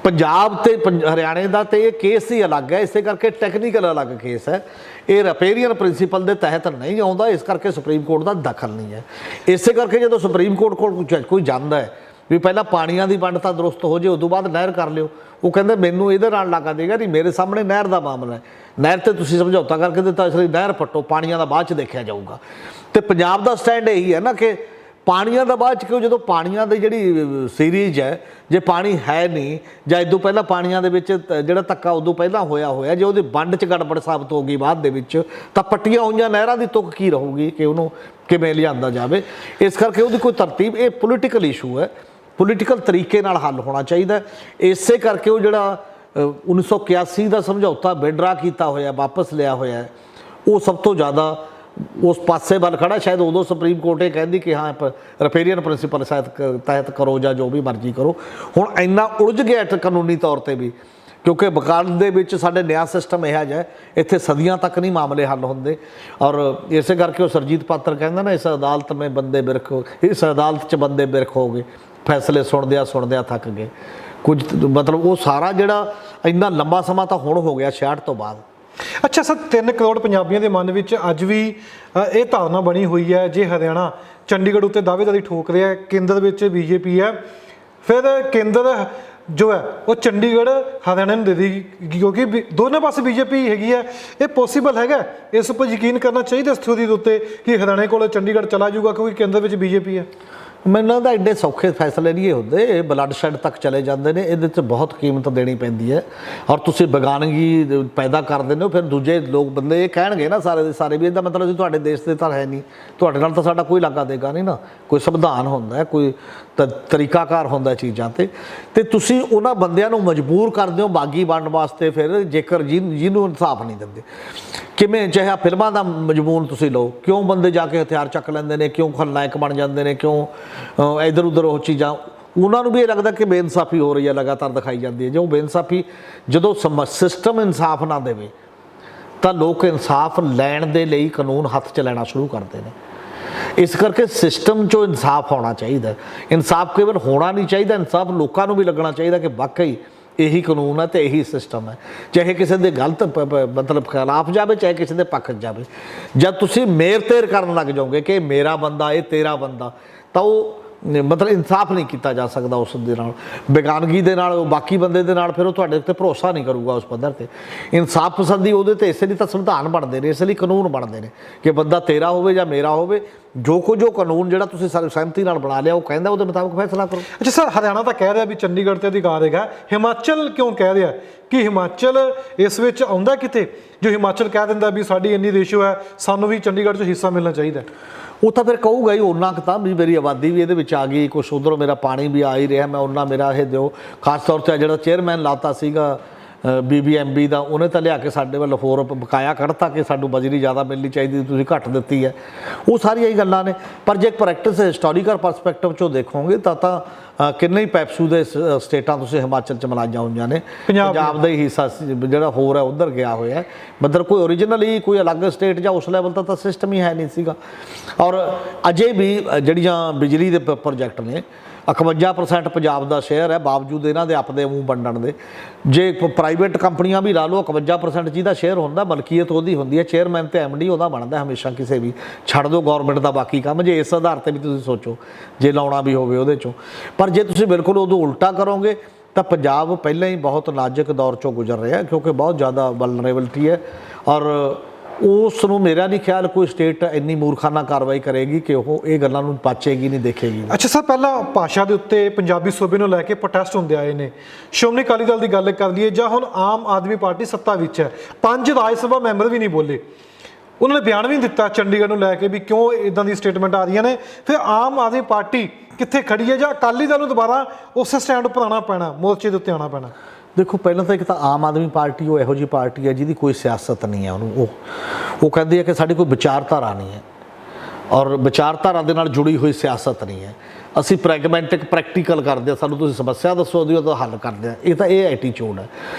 ਪੰਜਾਬ ਤੇ ਹਰਿਆਣੇ ਦਾ ਤੇ ਇਹ ਕੇਸ ਹੀ ਅਲੱਗ ਹੈ, ਇਸੇ ਕਰਕੇ ਟੈਕਨੀਕਲ ਅਲੱਗ ਕੇਸ ਹੈ। ਇਹ ਰਪੇਰੀਅਨ ਪ੍ਰਿੰਸੀਪਲ ਦੇ ਤਹਿਤ ਨਹੀਂ ਆਉਂਦਾ, ਇਸ ਕਰਕੇ ਸੁਪਰੀਮ ਕੋਰਟ ਦਾ ਦਖਲ ਨਹੀਂ ਹੈ। ਇਸੇ ਕਰਕੇ ਜਦੋਂ ਸੁਪਰੀਮ ਕੋਰਟ ਕੋਲ ਕੋਈ ਜਾਂਦਾ ਹੈ ਵੀ ਪਹਿਲਾਂ ਪਾਣੀਆਂ ਦੀ ਵੰਡ ਤਾਂ ਦਰੁਸਤ ਹੋ ਜੇ, ਉਦੋਂ ਬਾਅਦ ਨਹਿਰ ਕਰ ਲਿਓ, ਉਹ ਕਹਿੰਦੇ ਮੈਨੂੰ ਇਹਦੇ ਨਾਲ ਲੱਗਾ ਦੇਗਾ ਨਹੀਂ, ਮੇਰੇ ਸਾਹਮਣੇ ਨਹਿਰ ਦਾ ਮਾਮਲਾ ਹੈ, ਨਹਿਰ ਤੇ ਤੁਸੀਂ ਸਮਝੌਤਾ ਕਰਕੇ ਦਿੱਤਾ, ਇਸ ਲਈ ਨਹਿਰ ਪੱਟੋ, ਪਾਣੀਆਂ ਦਾ ਬਾਅਦ 'ਚ ਦੇਖਿਆ ਜਾਊਗਾ। ਤੇ ਪੰਜਾਬ ਦਾ ਸਟੈਂਡ ਇਹੀ ਹੈ ਨਾ ਕਿ ਪਾਣੀਆਂ ਦਾ ਬਾਅਦ 'ਚ, ਕਿਉਂ ਜਦੋਂ ਪਾਣੀਆਂ ਦੀ ਜਿਹੜੀ ਸੀਰੀਜ਼ ਹੈ, ਜੇ ਪਾਣੀ ਹੈ ਨਹੀਂ ਜਾਂ ਇਦੋਂ ਪਹਿਲਾਂ ਪਾਣੀਆਂ ਦੇ ਵਿੱਚ ਜਿਹੜਾ ਧੱਕਾ ਉਦੋਂ ਪਹਿਲਾਂ ਹੋਇਆ, ਜੇ ਉਹਦੀ ਵੰਡ 'ਚ ਗੜਬੜ ਸਾਬਤ ਹੋ ਗਈ ਬਾਅਦ ਦੇ ਵਿੱਚ, ਤਾਂ ਪੱਟੀਆਂ ਹੋਈਆਂ ਨਹਿਰਾਂ ਦੀ ਤੁਕ ਕੀ ਰਹੂਗੀ ਕਿ ਉਹਨੂੰ ਕਿਵੇਂ ਲਿਆਂਦਾ ਜਾਵੇ। ਇਸ ਕਰਕੇ ਉਹਦੀ ਕੋਈ ਤਰਤੀਬ, ਇਹ ਪੋਲੀਟੀਕਲ ਇਸ਼ੂ ਹੈ। ਪੋਲੀਟੀਕਲ ਤਰੀਕੇ ਨਾਲ ਹੱਲ ਹੋਣਾ ਚਾਹੀਦਾ। ਇਸੇ ਕਰਕੇ ਉਹ ਜਿਹੜਾ 1981 ਦਾ ਸਮਝੌਤਾ ਵਿਡਰਾ ਕੀਤਾ ਹੋਇਆ, ਵਾਪਸ ਲਿਆ ਹੋਇਆ, ਉਹ ਸਭ ਤੋਂ ਜ਼ਿਆਦਾ ਉਸ ਪਾਸੇ ਵੱਲ ਖੜਾ। ਸ਼ਾਇਦ ਉਦੋਂ ਸੁਪਰੀਮ ਕੋਰਟ ਇਹ ਕਹਿੰਦੀ ਕਿ ਹਾਂ ਰਪੇਰੀਅਨ ਪ੍ਰਿੰਸੀਪਲ ਤਹਿਤ ਕਰੋ ਜਾਂ ਜੋ ਵੀ ਮਰਜ਼ੀ ਕਰੋ। ਹੁਣ ਇੰਨਾ ਉਲਝ ਗਿਆ ਕਾਨੂੰਨੀ ਤੌਰ 'ਤੇ ਵੀ, ਕਿਉਂਕਿ ਵਕਾਲਤ ਦੇ ਵਿੱਚ ਸਾਡੇ ਨਿਆਂ ਸਿਸਟਮ ਇਹੋ ਜਿਹਾ, ਇੱਥੇ ਸਦੀਆਂ ਤੱਕ ਨਹੀਂ ਮਾਮਲੇ ਹੱਲ ਹੁੰਦੇ। ਔਰ ਇਸੇ ਕਰਕੇ ਉਹ ਸਰਜੀਤ ਪਾਤਰ ਕਹਿੰਦਾ ਨਾ, ਇਸ ਅਦਾਲਤ ਮੇਂ ਬੰਦੇ ਬਿਰਖ, ਇਸ ਅਦਾਲਤ 'ਚ ਬੰਦੇ ਬਿਰਖ ਹੋ ਗਏ, ਫੈਸਲੇ ਸੁਣਦਿਆਂ ਥੱਕ ਗਏ। ਕੁਝ ਮਤਲਬ ਉਹ ਸਾਰਾ ਜਿਹੜਾ ਇੰਨਾ ਲੰਬਾ ਸਮਾਂ ਤਾਂ ਹੁਣ ਹੋ ਗਿਆ 66 ਤੋਂ ਬਾਅਦ। ਅੱਛਾ ਸਰ, 3 ਕਰੋੜ ਪੰਜਾਬੀਆਂ ਦੇ ਮਨ ਵਿੱਚ ਅੱਜ ਵੀ ਇਹ ਧਾਰਨਾ ਬਣੀ ਹੋਈ ਹੈ, ਜੇ ਹਰਿਆਣਾ ਚੰਡੀਗੜ੍ਹ ਉੱਤੇ ਦਾਅਵੇਦਾਰੀ ਠੋਕ ਰਿਹਾ, ਕੇਂਦਰ ਵਿੱਚ ਬੀਜੇਪੀ ਹੈ, ਫਿਰ ਕੇਂਦਰ ਜੋ ਹੈ ਉਹ ਚੰਡੀਗੜ੍ਹ ਹਰਿਆਣਾ ਨੂੰ ਦੇ ਦੇਗੀ, ਕਿਉਂਕਿ ਦੋਨੇ ਪਾਸੇ ਬੀਜੇਪੀ ਹੈਗੀ ਹੈ। ਇਹ ਪੋਸੀਬਲ ਹੈਗਾ? ਇਸ ਉੱਪਰ ਯਕੀਨ ਕਰਨਾ ਚਾਹੀਦਾ ਇਸ ਥਿਊਰੀ ਦੇ ਉੱਤੇ ਕਿ ਹਰਿਆਣੇ ਕੋਲ ਚੰਡੀਗੜ੍ਹ ਚਲਾ ਜਾਊਗਾ ਕਿਉਂਕਿ ਕੇਂਦਰ ਵਿੱਚ ਬੀਜੇਪੀ ਹੈ। ਮੈਨੂੰ ਲੱਗਦਾ ਐਡੇ ਸੌਖੇ ਫੈਸਲੇ ਨਹੀਂ ਹੁੰਦੇ, ਇਹ ਬਲੱਡ ਸ਼ੈਡ ਤੱਕ ਚਲੇ ਜਾਂਦੇ ਨੇ। ਇਹਦੇ 'ਚ ਬਹੁਤ ਕੀਮਤ ਦੇਣੀ ਪੈਂਦੀ ਹੈ ਔਰ ਤੁਸੀਂ ਬੇਗਾਨਗੀ ਪੈਦਾ ਕਰ ਦਿੰਦੇ ਹੋ। ਫਿਰ ਦੂਜੇ ਲੋਕ ਬੰਦੇ ਇਹ ਕਹਿਣਗੇ ਨਾ ਸਾਰੇ ਦੇ ਸਾਰੇ ਵੀ ਇਹਦਾ ਮਤਲਬ ਜੀ ਤੁਹਾਡੇ ਦੇਸ਼ ਦੇ ਤਾਂ ਹੈ ਨਹੀਂ, ਤੁਹਾਡੇ ਨਾਲ ਤਾਂ ਸਾਡਾ ਕੋਈ ਲਾਗਾ ਦੇਗਾ ਨਹੀਂ ਨਾ। ਕੋਈ ਸੰਵਿਧਾਨ ਹੁੰਦਾ, ਕੋਈ ਤਰੀਕਾਕਾਰ ਹੁੰਦਾ ਚੀਜ਼ਾਂ 'ਤੇ ਤੁਸੀਂ ਉਹਨਾਂ ਬੰਦਿਆਂ ਨੂੰ ਮਜਬੂਰ ਕਰਦੇ ਹੋ ਬਾਗੀ ਬਣਨ ਵਾਸਤੇ। ਫਿਰ ਜੇਕਰ ਜਿਹਨੂੰ ਇਨਸਾਫ ਨਹੀਂ ਦਿੰਦੇ, ਕਿਵੇਂ ਚਾਹੇ ਫਿਲਮਾਂ ਦਾ ਮਜਬੂਰ ਤੁਸੀਂ ਲਓ, ਕਿਉਂ ਬੰਦੇ ਜਾ ਕੇ ਹਥਿਆਰ ਚੱਕ ਲੈਂਦੇ ਨੇ, ਕਿਉਂ ਖਲਨਾਇਕ ਬਣ ਜਾਂਦੇ ਨੇ, ਕਿਉਂ ਇੱਧਰ ਉੱਧਰ ਉਹ ਚੀਜ਼ਾਂ। ਉਹਨਾਂ ਨੂੰ ਵੀ ਇਹ ਲੱਗਦਾ ਕਿ ਬੇਇਨਸਾਫੀ ਹੋ ਰਹੀ ਹੈ, ਲਗਾਤਾਰ ਦਿਖਾਈ ਜਾਂਦੀ ਹੈ। ਜੋ ਬੇਇਨਸਾਫੀ, ਜਦੋਂ ਸਿਸਟਮ ਇਨਸਾਫ ਨਾ ਦੇਵੇ ਤਾਂ ਲੋਕ ਇਨਸਾਫ ਲੈਣ ਦੇ ਲਈ ਕਾਨੂੰਨ ਹੱਥ 'ਚ ਲੈਣਾ ਸ਼ੁਰੂ ਕਰਦੇ ਨੇ। ਇਸ ਕਰਕੇ ਸਿਸਟਮ 'ਚੋਂ ਇਨਸਾਫ ਹੋਣਾ ਚਾਹੀਦਾ। ਇਨਸਾਫ ਕੇਵਲ ਹੋਣਾ ਨਹੀਂ ਚਾਹੀਦਾ, ਇਨਸਾਫ ਲੋਕਾਂ ਨੂੰ ਵੀ ਲੱਗਣਾ ਚਾਹੀਦਾ ਕਿ ਵਾਕਈ ਇਹੀ ਕਾਨੂੰਨ ਹੈ ਅਤੇ ਇਹੀ ਸਿਸਟਮ ਹੈ। ਚਾਹੇ ਕਿਸੇ ਦੇ ਗਲਤ ਮਤਲਬ ਖਿਲਾਫ ਜਾਵੇ, ਚਾਹੇ ਕਿਸੇ ਦੇ ਪੱਖ 'ਚ ਜਾਵੇ। ਜਦ ਤੁਸੀਂ ਮੇਰ ਤੇਰ ਕਰਨ ਲੱਗ ਜਾਓਗੇ ਕਿ ਮੇਰਾ ਬੰਦਾ, ਇਹ ਤੇਰਾ ਬੰਦਾ, ਤਾਂ ਉਹ ਮਤਲਬ ਇਨਸਾਫ ਨਹੀਂ ਕੀਤਾ ਜਾ ਸਕਦਾ ਉਸ ਦੇ ਨਾਲ। ਬੇਗਾਨਗੀ ਦੇ ਨਾਲ ਬਾਕੀ ਬੰਦੇ ਦੇ ਨਾਲ ਫਿਰ ਉਹ ਤੁਹਾਡੇ ਉੱਤੇ ਭਰੋਸਾ ਨਹੀਂ ਕਰੂਗਾ ਉਸ ਪੱਧਰ 'ਤੇ। ਇਨਸਾਫ ਪਸੰਦੀ ਉਹਦੇ 'ਤੇ ਇਸੇ ਲਈ ਤਾਂ ਸੰਵਿਧਾਨ ਬਣਦੇ ਨੇ, ਇਸ ਲਈ ਕਾਨੂੰਨ ਬਣਦੇ ਨੇ ਕਿ ਬੰਦਾ ਤੇਰਾ ਹੋਵੇ ਜਾਂ ਮੇਰਾ ਹੋਵੇ, ਜੋ ਕਾਨੂੰਨ ਜਿਹੜਾ ਤੁਸੀਂ ਸਹਿਮਤੀ ਨਾਲ ਬਣਾ ਲਿਆ ਉਹ ਕਹਿੰਦਾ ਉਹਦੇ ਮੁਤਾਬਕ ਫੈਸਲਾ ਕਰੋ। ਅੱਛਾ ਸਰ, ਹਰਿਆਣਾ ਤਾਂ ਕਹਿ ਰਿਹਾ ਵੀ ਚੰਡੀਗੜ੍ਹ 'ਤੇ ਅਧਿਕਾਰ ਹੈਗਾ, ਹਿਮਾਚਲ ਕਿਉਂ ਕਹਿ ਰਿਹਾ ਕਿ ਹਿਮਾਚਲ ਇਸ ਵਿੱਚ ਆਉਂਦਾ ਕਿਤੇ? ਜੋ ਹਿਮਾਚਲ ਕਹਿ ਦਿੰਦਾ ਵੀ ਸਾਡੀ ਇੰਨੀ ਰੇਸ਼ੋ ਹੈ, ਸਾਨੂੰ ਵੀ ਚੰਡੀਗੜ੍ਹ 'ਚ ਹਿੱਸਾ ਮਿਲਣਾ ਚਾਹੀਦਾ, ਉਹ ਤਾਂ ਫਿਰ ਕਹੂਗਾ ਹੀ ਉਹਨਾਂ ਕੁ ਤਾਂ ਵੀ ਮੇਰੀ ਆਬਾਦੀ ਵੀ ਇਹਦੇ ਵਿੱਚ ਆ ਗਈ, ਕੁਛ ਉੱਧਰੋਂ ਮੇਰਾ ਪਾਣੀ ਵੀ ਆ ਹੀ ਰਿਹਾ, ਮੈਂ ਉਹਨਾਂ ਮੇਰਾ ਇਹ ਦਿਓ। ਖਾਸ ਤੌਰ 'ਤੇ ਜਿਹੜਾ ਚੇਅਰਮੈਨ ਲਾਤਾ ਸੀਗਾ BBMB ਦਾ, ਉਹਨੇ ਤਾਂ ਲਿਆ ਕੇ ਸਾਡੇ ਵੱਲ ਹੋਰ ਬਕਾਇਆ ਕੱਢਤਾ ਕਿ ਸਾਨੂੰ ਬਜਰੀ ਜ਼ਿਆਦਾ ਮਿਲਣੀ ਚਾਹੀਦੀ, ਤੁਸੀਂ ਘੱਟ ਦਿੱਤੀ ਹੈ। ਉਹ ਸਾਰੀਆਂ ਹੀ ਗੱਲਾਂ ਨੇ। ਪਰ ਜੇ ਪ੍ਰੈਕਟਿਸ ਹਿਸਟੋਰੀਕਲ ਪਰਸਪੈਕਟਿਵ 'ਚੋਂ ਦੇਖੋਗੇ ਤਾਂ ਕਿੰਨੇ ਹੀ ਪੈਪਸੂ ਦੇ ਸਟੇਟਾਂ ਤੁਸੀਂ ਹਿਮਾਚਲ 'ਚ ਮਨਾਈਆਂ ਹੋਈਆਂ ਨੇ। ਪੰਜਾਬ ਦਾ ਹੀ ਹਿੱਸਾ ਜਿਹੜਾ ਹੋਰ ਹੈ ਉੱਧਰ ਗਿਆ ਹੋਇਆ। ਮਤਲਬ ਕੋਈ ਓਰੀਜਨਲੀ ਕੋਈ ਅਲੱਗ ਸਟੇਟ ਜਾਂ ਉਸ ਲੈਵਲ ਦਾ ਤਾਂ ਸਿਸਟਮ ਹੀ ਹੈ ਨਹੀਂ ਸੀਗਾ। ਔਰ ਅਜੇ ਵੀ ਜਿਹੜੀਆਂ ਬਿਜਲੀ ਦੇ ਪ੍ਰੋਜੈਕਟ ਨੇ, 51% ਪੰਜਾਬ ਦਾ ਸ਼ੇਅਰ ਹੈ, ਬਾਵਜੂਦ ਇਹਨਾਂ ਦੇ ਆਪਦੇ ਮੂੰਹ ਵੰਡਣ ਦੇ। ਜੇ ਪ੍ਰਾਈਵੇਟ ਕੰਪਨੀਆਂ ਵੀ ਲਾ ਲਓ, 51% ਜਿਹਦਾ ਸ਼ੇਅਰ ਹੁੰਦਾ, ਮਲਕੀਅਤ ਉਹਦੀ ਹੁੰਦੀ ਹੈ, ਚੇਅਰਮੈਨ ਤੇ MD ਉਹਦਾ ਬਣਦਾ ਹਮੇਸ਼ਾ। ਕਿਸੇ ਵੀ ਛੱਡ ਦਿਓ ਗੌਰਮੈਂਟ ਦਾ ਬਾਕੀ ਕੰਮ, ਜੇ ਇਸ ਆਧਾਰ 'ਤੇ ਵੀ ਤੁਸੀਂ ਸੋਚੋ ਜੇ ਲਾਉਣਾ ਵੀ ਹੋਵੇ ਉਹਦੇ 'ਚੋਂ। ਪਰ ਜੇ ਤੁਸੀਂ ਬਿਲਕੁਲ ਉਦੋਂ ਉਲਟਾ ਕਰੋਗੇ ਤਾਂ ਪੰਜਾਬ ਪਹਿਲਾਂ ਹੀ ਬਹੁਤ ਨਾਜ਼ੁਕ ਦੌਰ 'ਚੋਂ ਗੁਜ਼ਰ ਰਿਹਾ, ਕਿਉਂਕਿ ਬਹੁਤ ਜ਼ਿਆਦਾ ਵਲਨਰੇਬਿਲਟੀ ਹੈ। ਔਰ ਉਸ ਨੂੰ ਮੇਰਾ ਨਹੀਂ ਖਿਆਲ ਕੋਈ ਸਟੇਟ ਇੰਨੀ ਮੂਰਖਾਨਾ ਕਾਰਵਾਈ ਕਰੇਗੀ ਕਿ ਉਹ ਇਹ ਗੱਲਾਂ ਨੂੰ ਪਾਚੇਗੀ ਨਹੀਂ, ਦੇਖੇਗੀ। ਅੱਛਾ ਸਰ, ਪਹਿਲਾਂ ਭਾਸ਼ਾ ਦੇ ਉੱਤੇ ਪੰਜਾਬੀ ਸੂਬੇ ਨੂੰ ਲੈ ਕੇ ਪ੍ਰੋਟੈਸਟ ਹੁੰਦੇ ਆਏ ਨੇ। ਸ਼੍ਰੋਮਣੀ ਅਕਾਲੀ ਦਲ ਦੀ ਗੱਲ ਕਰ ਲਈਏ ਜਾਂ ਹੁਣ ਆਮ ਆਦਮੀ ਪਾਰਟੀ ਸੱਤਾ ਵਿੱਚ ਹੈ, 5 ਰਾਜ ਸਭਾ ਮੈਂਬਰ ਵੀ ਨਹੀਂ ਬੋਲੇ। ਉਹਨਾਂ ਨੇ ਬਿਆਨ ਵੀ ਨਹੀਂ ਦਿੱਤਾ ਚੰਡੀਗੜ੍ਹ ਨੂੰ ਲੈ ਕੇ ਵੀ ਕਿਉਂ ਇੱਦਾਂ ਦੀ ਸਟੇਟਮੈਂਟ ਆ ਰਹੀਆਂ ਨੇ। ਫਿਰ ਆਮ ਆਦਮੀ ਪਾਰਟੀ ਕਿੱਥੇ ਖੜੀ ਹੈ, ਜਾਂ ਅਕਾਲੀ ਦਲ ਨੂੰ ਦੁਬਾਰਾ ਉਸੇ ਸਟੈਂਡ ਉੱਪਰ ਆਉਣਾ ਪੈਣਾ, ਮੋਰਚੇ ਦੇ ਉੱਤੇ ਆਉਣਾ ਪੈਣਾ? ਦੇਖੋ, ਪਹਿਲਾਂ ਤਾਂ ਇੱਕ ਤਾਂ ਆਮ ਆਦਮੀ ਪਾਰਟੀ ਉਹ ਇਹੋ ਜਿਹੀ ਪਾਰਟੀ ਹੈ ਜਿਹਦੀ ਕੋਈ ਸਿਆਸਤ ਨਹੀਂ ਹੈ। ਉਹਨੂੰ ਉਹ ਕਹਿੰਦੀ ਹੈ ਕਿ ਸਾਡੀ ਕੋਈ ਵਿਚਾਰਧਾਰਾ ਨਹੀਂ ਹੈ ਔਰ ਵਿਚਾਰਧਾਰਾ ਦੇ ਨਾਲ ਜੁੜੀ ਹੋਈ ਸਿਆਸਤ ਨਹੀਂ ਹੈ। ਅਸੀਂ ਪ੍ਰੈਗਮੈਟਿਕ ਪ੍ਰੈਕਟੀਕਲ ਕਰਦੇ ਹਾਂ, ਸਾਨੂੰ ਤੁਸੀਂ ਸਮੱਸਿਆ ਦੱਸੋ, ਉਹਦਾ ਹੱਲ ਕਰਦੇ ਹਾਂ। ਇਹ ਐਟੀਚਿਊਡ ਹੈ।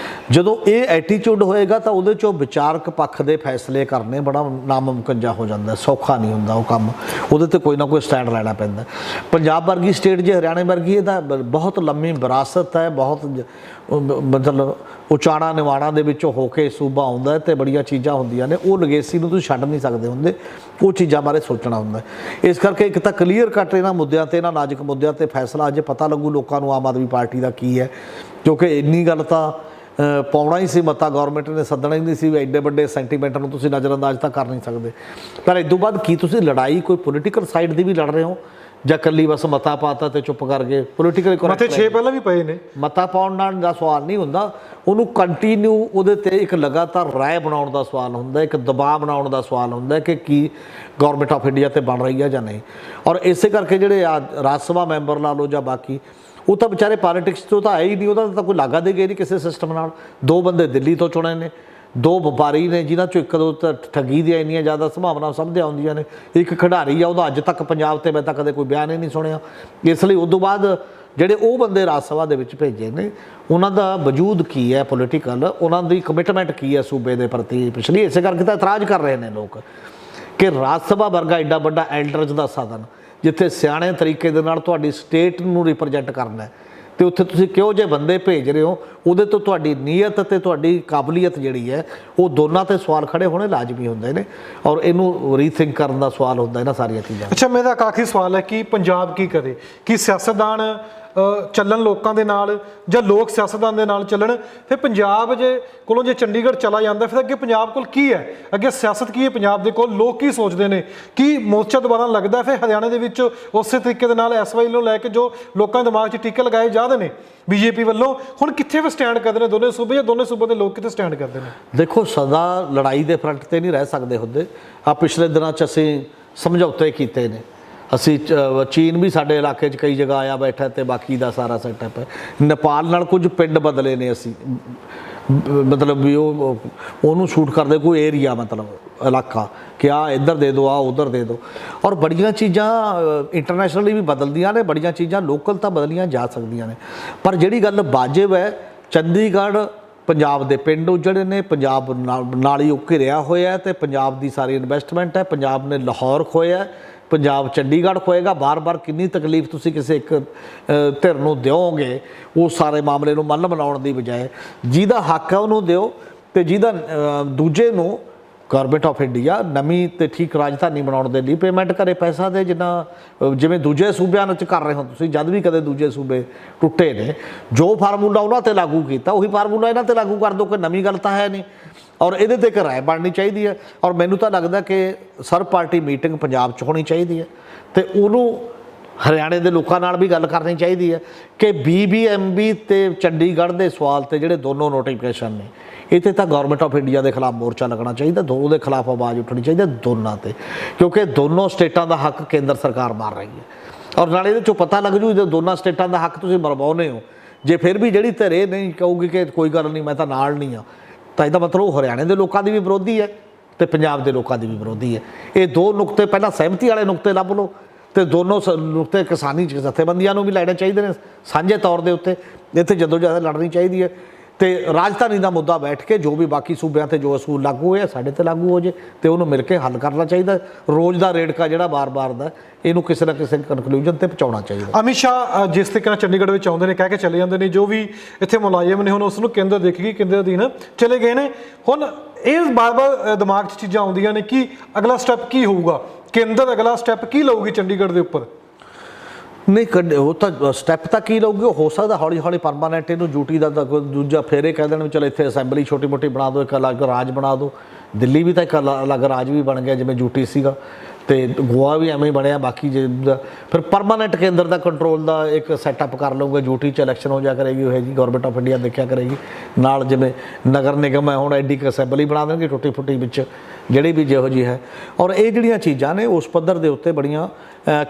ਜਦੋਂ ਇਹ ਐਟੀਚਿਊਡ ਹੋਏਗਾ ਤਾਂ ਉਹਦੇ 'ਚੋਂ ਵਿਚਾਰਕ ਪੱਖ ਦੇ ਫੈਸਲੇ ਕਰਨੇ ਬੜਾ ਨਾਮੁਮਕਿਨ ਜਿਹਾ ਹੋ ਜਾਂਦਾ, ਸੌਖਾ ਨਹੀਂ ਹੁੰਦਾ ਉਹ ਕੰਮ। ਉਹਦੇ 'ਤੇ ਕੋਈ ਨਾ ਕੋਈ ਸਟੈਂਡ ਲੈਣਾ ਪੈਂਦਾ। ਪੰਜਾਬ ਵਰਗੀ ਸਟੇਟ ਜੇ ਹਰਿਆਣੇ ਵਰਗੀ, ਇਹਦਾ ਬਹੁਤ ਲੰਮੀ ਵਿਰਾਸਤ ਹੈ, ਬਹੁਤ ਮਤਲਬ ਉਚਾਣਾ ਨਿਵਾਣਾ ਦੇ ਵਿੱਚੋਂ ਹੋ ਕੇ ਸੂਬਾ ਆਉਂਦਾ ਅਤੇ ਬੜੀਆਂ ਚੀਜ਼ਾਂ ਹੁੰਦੀਆਂ ਨੇ। ਉਹ ਲਗੇਸੀ ਨੂੰ ਤੁਸੀਂ ਛੱਡ ਨਹੀਂ ਸਕਦੇ ਹੁੰਦੇ, ਉਹ ਚੀਜ਼ਾਂ ਬਾਰੇ ਸੋਚਣਾ ਹੁੰਦਾ। ਇਸ ਕਰਕੇ ਇੱਕ ਤਾਂ ਕਲੀਅਰ ਕੱਟ ਇਹਨਾਂ ਮੁੱਦਿਆਂ 'ਤੇ, ਇਹਨਾਂ ਨਾਜ਼ੁਕ ਮੁੱਦਿਆਂ 'ਤੇ ਫੈਸਲਾ ਅੱਜ ਪਤਾ ਲੱਗੂ ਲੋਕਾਂ ਨੂੰ ਆਮ ਆਦਮੀ ਪਾਰਟੀ ਦਾ ਕੀ ਹੈ। ਕਿਉਂਕਿ ਇੰਨੀ ਗੱਲ ਤਾਂ ਪਾਉਣਾ ਹੀ ਸੀ, ਮਤਾ ਗੌਰਮੈਂਟ ਨੇ ਸੱਦਣਾ ਹੀ ਨਹੀਂ ਸੀ। ਐਡੇ ਵੱਡੇ ਸੈਂਟੀਮੈਂਟ ਨੂੰ ਤੁਸੀਂ ਨਜ਼ਰਅੰਦਾਜ਼ ਤਾਂ ਕਰ ਨਹੀਂ ਸਕਦੇ। ਪਰ ਇਸ ਤੋਂ ਬਾਅਦ ਕੀ ਤੁਸੀਂ ਲੜਾਈ ਕੋਈ ਪੋਲੀਟੀਕਲ ਸਾਈਡ ਦੀ ਵੀ ਲੜ ਰਹੇ ਹੋ ਜਾਂ ਇਕੱਲੀ ਬਸ ਮਤਾ ਪਾਤਾ ਤੇ ਚੁੱਪ ਕਰ ਗਏ? ਪੋਲੀਟੀਕਲ ਮਤੇ 6 ਪਹਿਲਾਂ ਵੀ ਪਏ ਨੇ। ਮਤਾ ਪਾਉਣ ਨਾਲ ਦਾ ਸਵਾਲ ਨਹੀਂ ਹੁੰਦਾ, ਉਹਨੂੰ ਕੰਟੀਨਿਊ ਉਹਦੇ 'ਤੇ ਇੱਕ ਲਗਾਤਾਰ ਰਾਏ ਬਣਾਉਣ ਦਾ ਸਵਾਲ ਹੁੰਦਾ, ਇੱਕ ਦਬਾਅ ਬਣਾਉਣ ਦਾ ਸਵਾਲ ਹੁੰਦਾ ਕਿ ਕੀ ਗੌਰਮੈਂਟ ਆਫ ਇੰਡੀਆ 'ਤੇ ਬਣ ਰਹੀ ਹੈ ਜਾਂ ਨਹੀਂ। ਔਰ ਇਸੇ ਕਰਕੇ ਜਿਹੜੇ ਰਾਜ ਸਭਾ ਮੈਂਬਰ ਲਾ ਲਓ ਜਾਂ ਬਾਕੀ, ਉਹ ਤਾਂ ਵਿਚਾਰੇ ਪੋਲੀਟਿਕਸ ਤੋਂ ਤਾਂ ਆਏ ਹੀ ਨਹੀਂ, ਉਹਦਾ ਤਾਂ ਕੋਈ ਲਾਗਾ ਦੇ ਗਏ ਨਹੀਂ ਕਿਸੇ ਸਿਸਟਮ ਨਾਲ। 2 ਬੰਦੇ ਦਿੱਲੀ ਤੋਂ ਚੁਣੇ ਨੇ, 2 ਵਪਾਰੀ ਨੇ ਜਿਨ੍ਹਾਂ ਚੋਂ ਇੱਕ ਦੋ ਤਾਂ ਠੱਗੀ ਦੀਆਂ ਇੰਨੀਆਂ ਜ਼ਿਆਦਾ ਸੰਭਾਵਨਾ ਸਭ ਦੇ ਆਉਂਦੀਆਂ ਨੇ, ਇੱਕ ਖਿਡਾਰੀ ਆ, ਉਹਦਾ ਅੱਜ ਤੱਕ ਪੰਜਾਬ ਤੇ ਮੈਂ ਤਾਂ ਕਦੇ ਕੋਈ ਬਿਆਨ ਹੀ ਨਹੀਂ ਸੁਣਿਆ। ਇਸ ਲਈ ਉਸ ਤੋਂ ਬਾਅਦ ਜਿਹੜੇ ਉਹ ਬੰਦੇ ਰਾਜ ਸਭਾ ਦੇ ਵਿੱਚ ਭੇਜੇ ਨੇ, ਉਹਨਾਂ ਦਾ ਵਜੂਦ ਕੀ ਹੈ ਪੋਲੀਟੀਕਲ, ਉਹਨਾਂ ਦੀ ਕਮਿਟਮੈਂਟ ਕੀ ਹੈ ਸੂਬੇ ਦੇ ਪ੍ਰਤੀ ਪਿਛਲੀ। ਇਸੇ ਕਰਕੇ ਤਾਂ ਇਤਰਾਜ਼ ਕਰ ਰਹੇ ਨੇ ਲੋਕ ਕਿ ਰਾਜ ਸਭਾ ਵਰਗਾ ਐਡਾ ਵੱਡਾ ਐਲਡਰਜ ਦਾ ਸਾਧਨ, ਜਿੱਥੇ ਸਿਆਣੇ ਤਰੀਕੇ ਦੇ ਨਾਲ ਤੁਹਾਡੀ ਸਟੇਟ ਨੂੰ ਰਿਪਰੈਜ਼ੈਂਟ ਕਰਨਾ, ਤੇ ਉੱਥੇ ਤੁਸੀਂ ਕਿਹੋ ਜਿਹੇ ਬੰਦੇ ਭੇਜ ਰਹੇ ਹੋ, ਉਹਦੇ ਤੋਂ ਤੁਹਾਡੀ ਨੀਅਤ ਅਤੇ ਤੁਹਾਡੀ ਕਾਬਲੀਅਤ ਜਿਹੜੀ ਹੈ, ਉਹ ਦੋਨਾਂ ਤੇ ਸਵਾਲ ਖੜੇ ਹੋਣੇ ਲਾਜ਼ਮੀ ਹੁੰਦੇ ਨੇ। ਔਰ ਇਹਨੂੰ ਰੀਥਿੰਕ ਕਰਨ ਦਾ ਸਵਾਲ ਹੁੰਦਾ ਇਹਨਾਂ ਸਾਰੀਆਂ ਚੀਜ਼ਾਂ। ਅੱਛਾ, ਮੇਰਾ ਇੱਕ ਆਖਰੀ ਸਵਾਲ ਹੈ ਕਿ ਪੰਜਾਬ ਕੀ ਕਰੇ? ਕਿ ਸਿਆਸਤਦਾਨ ਚੱਲਣ ਲੋਕਾਂ ਦੇ ਨਾਲ, ਜਾਂ ਲੋਕ ਸਿਆਸਤਦਾਨ ਦੇ ਨਾਲ ਚੱਲਣ? ਫਿਰ ਪੰਜਾਬ ਕੋਲੋਂ ਜੇ ਚੰਡੀਗੜ੍ਹ ਚਲਾ ਜਾਂਦਾ, ਫਿਰ ਅੱਗੇ ਪੰਜਾਬ ਕੋਲ ਕੀ ਹੈ? ਅੱਗੇ ਸਿਆਸਤ ਕੀ ਹੈ ਪੰਜਾਬ ਦੇ ਕੋਲ? ਲੋਕ ਕੀ ਸੋਚਦੇ ਨੇ? ਕੀ ਮੋਰਚਾ ਦੁਬਾਰਾ ਲੱਗਦਾ? ਫਿਰ ਹਰਿਆਣਾ ਦੇ ਵਿੱਚ ਉਸੇ ਤਰੀਕੇ ਦੇ ਨਾਲ SY ਨੂੰ ਲੈ ਕੇ ਜੋ ਲੋਕਾਂ ਦੇ ਦਿਮਾਗ 'ਚ ਟੀਕੇ ਲਗਾਏ ਜਾ ਰਹੇ ਨੇ BJP ਵੱਲੋਂ, ਹੁਣ ਕਿੱਥੇ ਫਿਰ ਸਟੈਂਡ ਕਰਦੇ ਨੇ ਦੋਨੇ ਸੂਬੇ, ਜਾਂ ਦੋਨੇ ਸੂਬੇ ਦੇ ਲੋਕ ਕਿੱਥੇ ਸਟੈਂਡ ਕਰਦੇ ਨੇ? ਦੇਖੋ, ਸਦਾ ਲੜਾਈ ਦੇ ਫਰੰਟ ਤੇ ਨਹੀਂ ਰਹਿ ਸਕਦੇ ਹੁੰਦੇ। ਆ ਪਿਛਲੇ ਦਿਨਾਂ 'ਚ ਅਸੀਂ ਸਮਝੌਤੇ ਕੀਤੇ ਨੇ, ਅਸੀਂ ਚੀਨ ਵੀ ਸਾਡੇ ਇਲਾਕੇ 'ਚ ਕਈ ਜਗ੍ਹਾ ਆਇਆ ਬੈਠਾ, ਤੇ ਬਾਕੀ ਦਾ ਸਾਰਾ ਸੈਟਅਪ ਹੈ। ਨੇਪਾਲ ਨਾਲ ਕੁਝ ਪਿੰਡ ਬਦਲੇ ਨੇ ਅਸੀਂ, ਮਤਲਬ ਵੀ ਉਹਨੂੰ ਸ਼ੂਟ ਕਰਦੇ ਕੋਈ ਏਰੀਆ, ਮਤਲਬ ਇਲਾਕਾ, ਕਿ ਆ ਇੱਧਰ ਦੇ ਦਿਓ, ਆ ਉੱਧਰ ਦੇ ਦਿਓ। ਔਰ ਬੜੀਆਂ ਚੀਜ਼ਾਂ ਇੰਟਰਨੈਸ਼ਨਲੀ ਵੀ ਬਦਲਦੀਆਂ ਨੇ, ਬੜੀਆਂ ਚੀਜ਼ਾਂ ਲੋਕਲ ਤਾਂ ਬਦਲੀਆਂ ਜਾ ਸਕਦੀਆਂ ਨੇ। ਪਰ ਜਿਹੜੀ ਗੱਲ ਵਾਜਿਬ ਹੈ, ਚੰਡੀਗੜ੍ਹ ਪੰਜਾਬ ਦੇ ਪਿੰਡ ਉਜੜੇ ਨੇ, ਪੰਜਾਬ ਨਾਲ ਹੀ ਉਹ ਘਿਰਿਆ ਹੋਇਆ, ਤੇ ਪੰਜਾਬ ਦੀ ਸਾਰੀ ਇਨਵੈਸਟਮੈਂਟ ਹੈ। ਪੰਜਾਬ ਨੇ ਲਾਹੌਰ ਖੋਇਆ, ਪੰਜਾਬ ਚੰਡੀਗੜ੍ਹ ਖੋਏਗਾ। ਬਾਰ-ਬਾਰ ਕਿੰਨੀ ਤਕਲੀਫ ਤੁਸੀਂ ਕਿਸੇ ਇੱਕ ਧਿਰ ਨੂੰ ਦਿਓਗੇ, ਉਹ ਸਾਰੇ ਮਾਮਲੇ ਨੂੰ ਮੱਲ ਬਣਾਉਣ ਦੀ ਬਜਾਏ ਜਿਹਦਾ ਹੱਕ ਹੈ ਉਹਨੂੰ ਦਿਓ, ਤੇ ਜਿਹਦਾ ਦੂਜੇ ਨੂੰ ਗੌਰਮੈਂਟ ਆਫ ਇੰਡੀਆ ਨਵੀਂ ਤੇ ਠੀਕ ਰਾਜਧਾਨੀ ਬਣਾਉਣ ਦੇ ਲਈ ਪੇਮੈਂਟ ਕਰੇ ਪੈਸਾ ਦੇ, ਜਿਵੇਂ ਦੂਜੇ ਸੂਬਿਆਂ ਵਿੱਚ ਕਰ ਰਹੇ ਹੋ ਤੁਸੀਂ। ਜਦ ਵੀ ਕਦੇ ਦੂਜੇ ਸੂਬੇ ਟੁੱਟੇ ਨੇ, ਜੋ ਫਾਰਮੂਲਾ ਉਹਨਾਂ ਤੇ ਲਾਗੂ ਕੀਤਾ, ਉਹੀ ਫਾਰਮੂਲਾ ਇਹਨਾਂ ਤੇ ਲਾਗੂ ਕਰ ਦਿਓ। ਕੋਈ ਨਵੀਂ ਗੱਲ ਤਾਂ ਹੈ ਨਹੀਂ। ਔਰ ਇਹਦੇ ਤੇ ਇੱਕ ਰਾਏ ਬਣਨੀ ਚਾਹੀਦੀ ਹੈ। ਔਰ ਮੈਨੂੰ ਤਾਂ ਲੱਗਦਾ ਕਿ ਸਰਬ ਪਾਰਟੀ ਮੀਟਿੰਗ ਪੰਜਾਬ 'ਚ ਹੋਣੀ ਚਾਹੀਦੀ ਹੈ, ਤੇ ਉਹਨੂੰ ਹਰਿਆਣੇ ਦੇ ਲੋਕਾਂ ਨਾਲ ਵੀ ਗੱਲ ਕਰਨੀ ਚਾਹੀਦੀ ਹੈ ਕਿ BBMB ਤੇ ਚੰਡੀਗੜ੍ਹ ਦੇ ਸਵਾਲ ਤੇ ਜਿਹੜੇ ਦੋਨੋਂ ਨੋਟੀਫਿਕੇਸ਼ਨ ਨੇ, ਇਹ ਤੇ ਤਾਂ ਗੌਰਮੈਂਟ ਆਫ ਇੰਡੀਆ ਦੇ ਖਿਲਾਫ ਮੋਰਚਾ ਲੱਗਣਾ ਚਾਹੀਦਾ, ਉਹਦੇ ਖਿਲਾਫ ਆਵਾਜ਼ ਉੱਠਣੀ ਚਾਹੀਦੀ ਦੋਨਾਂ ਤੇ, ਕਿਉਂਕਿ ਦੋਨੋਂ ਸਟੇਟਾਂ ਦਾ ਹੱਕ ਕੇਂਦਰ ਸਰਕਾਰ ਮਾਰ ਰਹੀ ਹੈ। ਔਰ ਨਾਲੇ ਇਹਦੇ 'ਚੋਂ ਪਤਾ ਲੱਗ ਜੂ ਜੇ ਦੋਨਾਂ ਸਟੇਟਾਂ ਦਾ ਹੱਕ ਤੁਸੀਂ ਮਰਵਾਉਂਦੇ ਹੋ, ਜੇ ਫਿਰ ਵੀ ਜਿਹੜੀ ਧਿਰ ਨਹੀਂ ਕਹੂਗੀ ਕਿ ਕੋਈ ਗੱਲ ਨਹੀਂ ਮੈਂ ਤਾਂ ਨਾਲ ਨਹੀਂ ਆ, ਤਾਂ ਇਹਦਾ ਮਤਲਬ ਉਹ ਹਰਿਆਣੇ ਦੇ ਲੋਕਾਂ ਦੀ ਵੀ ਵਿਰੋਧੀ ਹੈ ਤੇ ਪੰਜਾਬ ਦੇ ਲੋਕਾਂ ਦੀ ਵੀ ਵਿਰੋਧੀ ਹੈ। ਇਹ ਦੋ ਨੁਕਤੇ, ਪਹਿਲਾਂ ਸਹਿਮਤੀ ਵਾਲੇ ਨੁਕਤੇ ਲੱਭ ਲਓ, ਤੇ ਦੋਨੋਂ ਨੁਕਤੇ ਕਿਸਾਨੀ ਜਥੇਬੰਦੀਆਂ ਨੂੰ ਵੀ ਲੈਣੇ ਚਾਹੀਦੇ ਨੇ ਸਾਂਝੇ ਤੌਰ ਦੇ ਉੱਤੇ। ਇੱਥੇ ਜਦੋਂ ਜ਼ਿਆਦਾ ਲੜਨੀ ਚਾਹੀਦੀ ਹੈ, ਤੇ ਰਾਜਧਾਨੀ ਦਾ ਮੁੱਦਾ ਬੈਠ ਕੇ ਜੋ ਵੀ ਬਾਕੀ ਸੂਬਿਆਂ ਤੇ ਜੋ ਅਸੂਲ ਲਾਗੂ ਹੋਏ ਸਾਡੇ ਤੇ ਲਾਗੂ ਹੋ ਜੇ, ਤੇ ਉਹਨੂੰ ਮਿਲ ਕੇ ਹੱਲ ਕਰਨਾ ਚਾਹੀਦਾ। ਰੋਜ਼ ਦਾ ਰੇੜਕਾ ਜਿਹੜਾ ਬਾਰ-ਬਾਰ ਦਾ, ਇਹਨੂੰ ਕਿਸੇ ਨਾ ਕਿਸੇ ਕਨਕਲੂਜਨ ਤੇ ਪਹੁੰਚਾਉਣਾ ਚਾਹੀਦਾ। ਅਮਿਤ ਸ਼ਾਹ ਜਿਸ ਤਰੀਕੇ ਨਾਲ ਚੰਡੀਗੜ੍ਹ ਵਿੱਚ ਆਉਂਦੇ ਨੇ, ਕਹਿ ਕੇ ਚਲੇ ਜਾਂਦੇ ਨੇ, ਜੋ ਵੀ ਇੱਥੇ ਮੁਲਾਜ਼ਮ ਨੇ ਹੁਣ ਉਸ ਨੂੰ ਕੇਂਦਰ ਦੇਖੇਗੀ, ਕੇਂਦਰ ਅਧੀਨ ਚਲੇ ਗਏ ਨੇ। ਹੁਣ ਇਹ ਬਾਰ-ਬਾਰ ਦਿਮਾਗ 'ਚ ਚੀਜ਼ਾਂ ਆਉਂਦੀਆਂ ਨੇ ਕਿ ਅਗਲਾ ਸਟੈਪ ਕੀ ਹੋਊਗਾ, ਕੇਂਦਰ ਅਗਲਾ ਸਟੈਪ ਕੀ ਲਊਗੀ ਚੰਡੀਗੜ੍ਹ ਦੇ ਉੱਪਰ? ਨਹੀਂ, ਉਹ ਤਾਂ ਸਟੈਪ ਤਾਂ ਕੀ ਲਊਗੀ, ਉਹ ਹੋ ਸਕਦਾ ਹੌਲੀ ਹੌਲੀ ਪਰਮਾਨੈਂਟ ਇਹਨੂੰ ਡਿਊਟੀ ਦਾ ਦੂਜਾ ਫੇਰੇ ਕਹਿ ਦੇਣ ਵੀ ਚਲ ਇੱਥੇ ਅਸੈਂਬਲੀ ਛੋਟੀ ਮੋਟੀ ਬਣਾ ਦਿਓ, ਇੱਕ ਅਲੱਗ ਰਾਜ ਬਣਾ ਦਿਓ। ਦਿੱਲੀ ਵੀ ਤਾਂ ਇੱਕ ਅਲੱਗ ਰਾਜ ਵੀ ਬਣ ਗਿਆ ਜਿਵੇਂ ਯੂਟੀ ਸੀਗਾ, ਤੇ ਗੋਆ ਵੀ ਐਵੇਂ ਹੀ ਬਣਿਆ। ਬਾਕੀ ਜੇ ਫਿਰ ਪਰਮਾਨੈਂਟ ਕੇਂਦਰ ਦਾ ਕੰਟਰੋਲ ਦਾ ਇੱਕ ਸੈਟਅਪ ਕਰ ਲਊਗਾ। ਯੂਟੀ 'ਚ ਇਲੈਕਸ਼ਨ ਹੋ ਜਾ ਕਰੇਗੀ, ਉਹ ਜੀ ਗੌਰਮੈਂਟ ਆਫ ਇੰਡੀਆ ਦੇਖਿਆ ਕਰੇਗੀ ਨਾਲ, ਜਿਵੇਂ ਨਗਰ ਨਿਗਮ ਹੈ ਹੁਣ ਐਡੀ ਅਸੈਂਬਲੀ ਬਣਾ ਦੇਣਗੇ ਟੁੱਟੀ ਫੁੱਟੀ ਵਿੱਚ ਜਿਹੜੀ ਵੀ ਜਿਹੋ ਜਿਹੀ ਹੈ। ਔਰ ਇਹ ਜਿਹੜੀਆਂ ਚੀਜ਼ਾਂ ਨੇ ਉਸ ਪੱਧਰ ਦੇ ਉੱਤੇ ਬੜੀਆਂ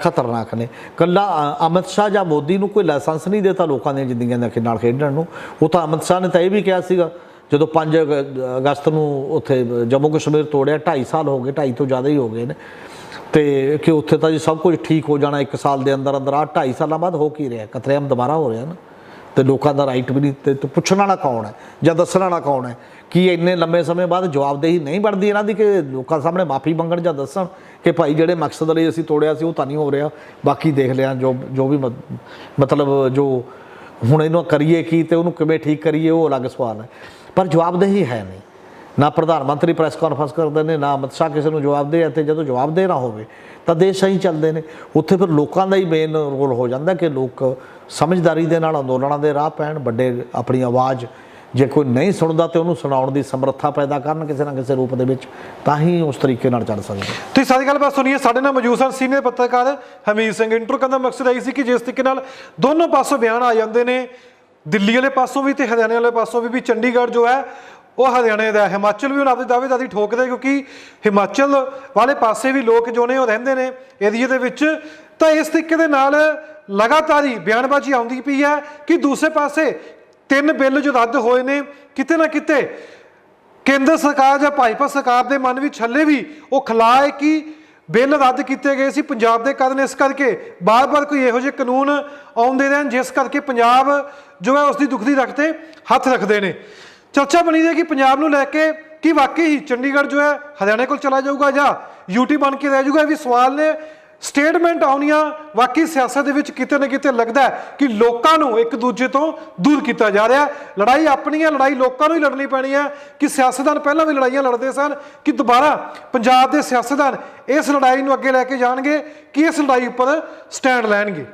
ਖਤਰਨਾਕ ਨੇ। ਇਕੱਲਾ ਅਮਿਤ ਸ਼ਾਹ ਜਾਂ ਮੋਦੀ ਨੂੰ ਕੋਈ ਲਾਇਸੈਂਸ ਨਹੀਂ ਦਿੱਤਾ ਲੋਕਾਂ ਦੀਆਂ ਜ਼ਿੰਦਗੀਆਂ ਦੇ ਨਾਲ ਖੇਡਣ ਨੂੰ। ਉਹ ਤਾਂ ਅਮਿਤ ਸ਼ਾਹ ਨੇ ਤਾਂ ਇਹ ਵੀ ਕਿਹਾ ਸੀਗਾ ਜਦੋਂ 5 ਅਗਸਤ ਨੂੰ ਉੱਥੇ ਜੰਮੂ ਕਸ਼ਮੀਰ ਤੋੜਿਆ, 2.5 ਸਾਲ ਹੋ ਗਏ, 2.5 ਤੋਂ ਜ਼ਿਆਦਾ ਹੀ ਹੋ ਗਏ ਨੇ, ਤੇ ਕਿ ਉੱਥੇ ਤਾਂ ਜੀ ਸਭ ਕੁਝ ਠੀਕ ਹੋ ਜਾਣਾ 1 ਸਾਲ ਦੇ ਅੰਦਰ ਅੰਦਰ। 2.5 ਸਾਲਾਂ ਬਾਅਦ ਹੋ ਕੀ ਰਿਹਾ? ਕਤਲੇਆਮ ਦੁਬਾਰਾ ਹੋ ਰਿਹਾ ਨਾ, ਤੇ ਲੋਕਾਂ ਦਾ ਰਾਈਟ ਵੀ ਨਹੀਂ। ਤੇ ਪੁੱਛਣ ਵਾਲਾ ਕੌਣ ਹੈ ਜਾਂ ਦੱਸਣ ਵਾਲਾ ਕੌਣ ਹੈ? ਕੀ ਇੰਨੇ ਲੰਮੇ ਸਮੇਂ ਬਾਅਦ ਜਵਾਬਦੇਹੀ ਨਹੀਂ ਬਣਦੀ ਇਹਨਾਂ ਦੀ ਕਿ ਲੋਕਾਂ ਸਾਹਮਣੇ ਮਾਫੀ ਮੰਗਣ ਜਾਂ ਦੱਸਣ ਕਿ ਭਾਈ ਜਿਹੜੇ ਮਕਸਦ ਲਈ ਅਸੀਂ ਤੋੜਿਆ ਸੀ ਉਹ ਤਾਂ ਨਹੀਂ ਹੋ ਰਿਹਾ, ਬਾਕੀ ਦੇਖ ਲਿਆ ਜੋ ਵੀ ਮਤਲਬ ਜੋ ਹੁਣ ਇਹਨੂੰ ਕਰੀਏ ਕੀ ਤੇ ਉਹਨੂੰ ਕਿਵੇਂ ਠੀਕ ਕਰੀਏ, ਉਹ ਅਲੱਗ ਸਵਾਲ ਹੈ। ਪਰ ਜਵਾਬਦੇਹੀ ਹੈ ਨਹੀਂ। ਨਾ ਪ੍ਰਧਾਨ ਮੰਤਰੀ ਪ੍ਰੈਸ ਕਾਨਫਰੰਸ ਕਰਦੇ ਨੇ, ਨਾ ਅਮਿਤ ਸ਼ਾਹ ਕਿਸੇ ਨੂੰ ਜਵਾਬਦੇਹ ਹੈ। ਅਤੇ ਜਦੋਂ ਜਵਾਬਦੇਹ ਨਾ ਹੋਵੇ ਤਾਂ ਦੇਸ਼ ਸਹੀ ਚੱਲਦੇ ਨੇ। ਉੱਥੇ ਫਿਰ ਲੋਕਾਂ ਦਾ ਹੀ ਮੇਨ ਰੋਲ ਹੋ ਜਾਂਦਾ ਕਿ ਲੋਕ ਸਮਝਦਾਰੀ ਦੇ ਨਾਲ ਅੰਦੋਲਨਾਂ ਦੇ ਰਾਹ ਪੈਣ, ਵੱਡੇ ਆਪਣੀ ਆਵਾਜ਼ ਜੇ ਕੋਈ ਨਹੀਂ ਸੁਣਦਾ ਤੇ ਉਹਨੂੰ ਸੁਣਾਉਣ ਦੀ ਸਮਰੱਥਾ ਪੈਦਾ ਕਰਨ ਕਿਸੇ ਨਾ ਕਿਸੇ ਰੂਪ ਦੇ ਵਿੱਚ, ਤਾਂ ਹੀ ਉਸ ਤਰੀਕੇ ਨਾਲ ਚੱਲ ਸਕਦਾ। ਤੁਸੀਂ ਸਾਰੀ ਗੱਲਬਾਤ ਸੁਣੀਏ। ਸਾਡੇ ਨਾਲ ਮੌਜੂਦ ਸਨ ਸੀਨੀਅਰ ਪੱਤਰਕਾਰ ਹਮੀਦ ਸਿੰਘ। ਇੰਟਰਵਿਊ ਕਰਨ ਦਾ ਮਕਸਦ ਇਹ ਸੀ ਕਿ ਜਿਸ ਤਰੀਕੇ ਨਾਲ ਦੋਨੋਂ ਪਾਸੋਂ ਬਿਆਨ ਆ ਜਾਂਦੇ ਨੇ, ਦਿੱਲੀ ਵਾਲੇ ਪਾਸੋਂ ਵੀ ਤੇ ਹਰਿਆਣੇ ਵਾਲੇ ਪਾਸੋਂ ਵੀ ਚੰਡੀਗੜ੍ਹ ਜੋ ਹੈ ਉਹ ਹਰਿਆਣੇ ਦਾ, ਹਿਮਾਚਲ ਵੀ ਹੁਣ ਆਪਣੀ ਦਾਅਵੇਦਾਰੀ ਠੋਕਦੇ, ਕਿਉਂਕਿ ਹਿਮਾਚਲ ਵਾਲੇ ਪਾਸੇ ਵੀ ਲੋਕ ਜੋ ਨੇ ਉਹ ਰਹਿੰਦੇ ਨੇ ਏਰੀਏ ਦੇ ਵਿੱਚ। ਤਾਂ ਇਸ ਤਰੀਕੇ ਦੇ ਨਾਲ ਲਗਾਤਾਰ ਹੀ ਬਿਆਨਬਾਜ਼ੀ ਆਉਂਦੀ ਪਈ ਹੈ ਕਿ ਦੂਸਰੇ ਪਾਸੇ 3 ਬਿੱਲ ਜੋ ਰੱਦ ਹੋਏ ਨੇ, ਕਿਤੇ ਨਾ ਕਿਤੇ ਕੇਂਦਰ ਸਰਕਾਰ ਜਾਂ ਭਾਜਪਾ ਸਰਕਾਰ ਦੇ ਮਨ ਵਿੱਚ ਹੱਲੇ ਵੀ ਉਹ ਖਲਾ ਹੈ ਕਿ ਬਿੱਲ ਰੱਦ ਕੀਤੇ ਗਏ ਸੀ ਪੰਜਾਬ ਦੇ ਕਾਰਨ, ਇਸ ਕਰਕੇ ਬਾਰ-ਬਾਰ ਕੋਈ ਇਹੋ ਜਿਹੇ ਕਾਨੂੰਨ ਆਉਂਦੇ ਰਹਿਣ ਜਿਸ ਕਰਕੇ ਪੰਜਾਬ ਜੋ ਹੈ ਉਸ ਦੀ ਦੁੱਖ ਦੀ ਰੱਖ ਤੇ ਹੱਥ ਰੱਖਦੇ ਨੇ। ਚਰਚਾ ਬਣੀ ਰਹੇਗੀ ਪੰਜਾਬ ਨੂੰ ਲੈ ਕੇ ਕਿ ਵਾਕਈ ਹੀ ਚੰਡੀਗੜ੍ਹ ਜੋ ਹੈ ਹਰਿਆਣੇ ਕੋਲ ਚਲਾ ਜਾਊਗਾ ਜਾਂ ਯੂਟੀ ਬਣ ਕੇ ਰਹਿ ਜਾਊਗਾ। ਇਹ ਵੀ ਸਵਾਲ ਨੇ। ਸਟੇਟਮੈਂਟ ਆਉਣੀਆਂ ਵਾਕਈ ਸਿਆਸਤ ਦੇ ਵਿੱਚ ਕਿਤੇ ਨਾ ਕਿਤੇ ਲੱਗਦਾ ਹੈ ਕਿ ਲੋਕਾਂ ਨੂੰ ਇੱਕ ਦੂਜੇ ਤੋਂ ਦੂਰ ਕੀਤਾ ਜਾ ਰਿਹਾ। ਲੜਾਈ ਆਪਣੀ ਹੈ, ਲੜਾਈ ਲੋਕਾਂ ਨੂੰ ਹੀ ਲੜਨੀ ਪੈਣੀ ਹੈ ਕਿ ਸਿਆਸਤਦਾਨ ਪਹਿਲਾਂ ਵੀ ਲੜਾਈਆਂ ਲੜਦੇ ਸਨ, ਕਿ ਦੁਬਾਰਾ ਪੰਜਾਬ ਦੇ ਸਿਆਸਤਦਾਨ ਇਸ ਲੜਾਈ ਨੂੰ ਅੱਗੇ ਲੈ ਕੇ ਜਾਣਗੇ, ਕਿ ਇਸ ਲੜਾਈ ਉੱਪਰ ਸਟੈਂਡ ਲੈਣਗੇ।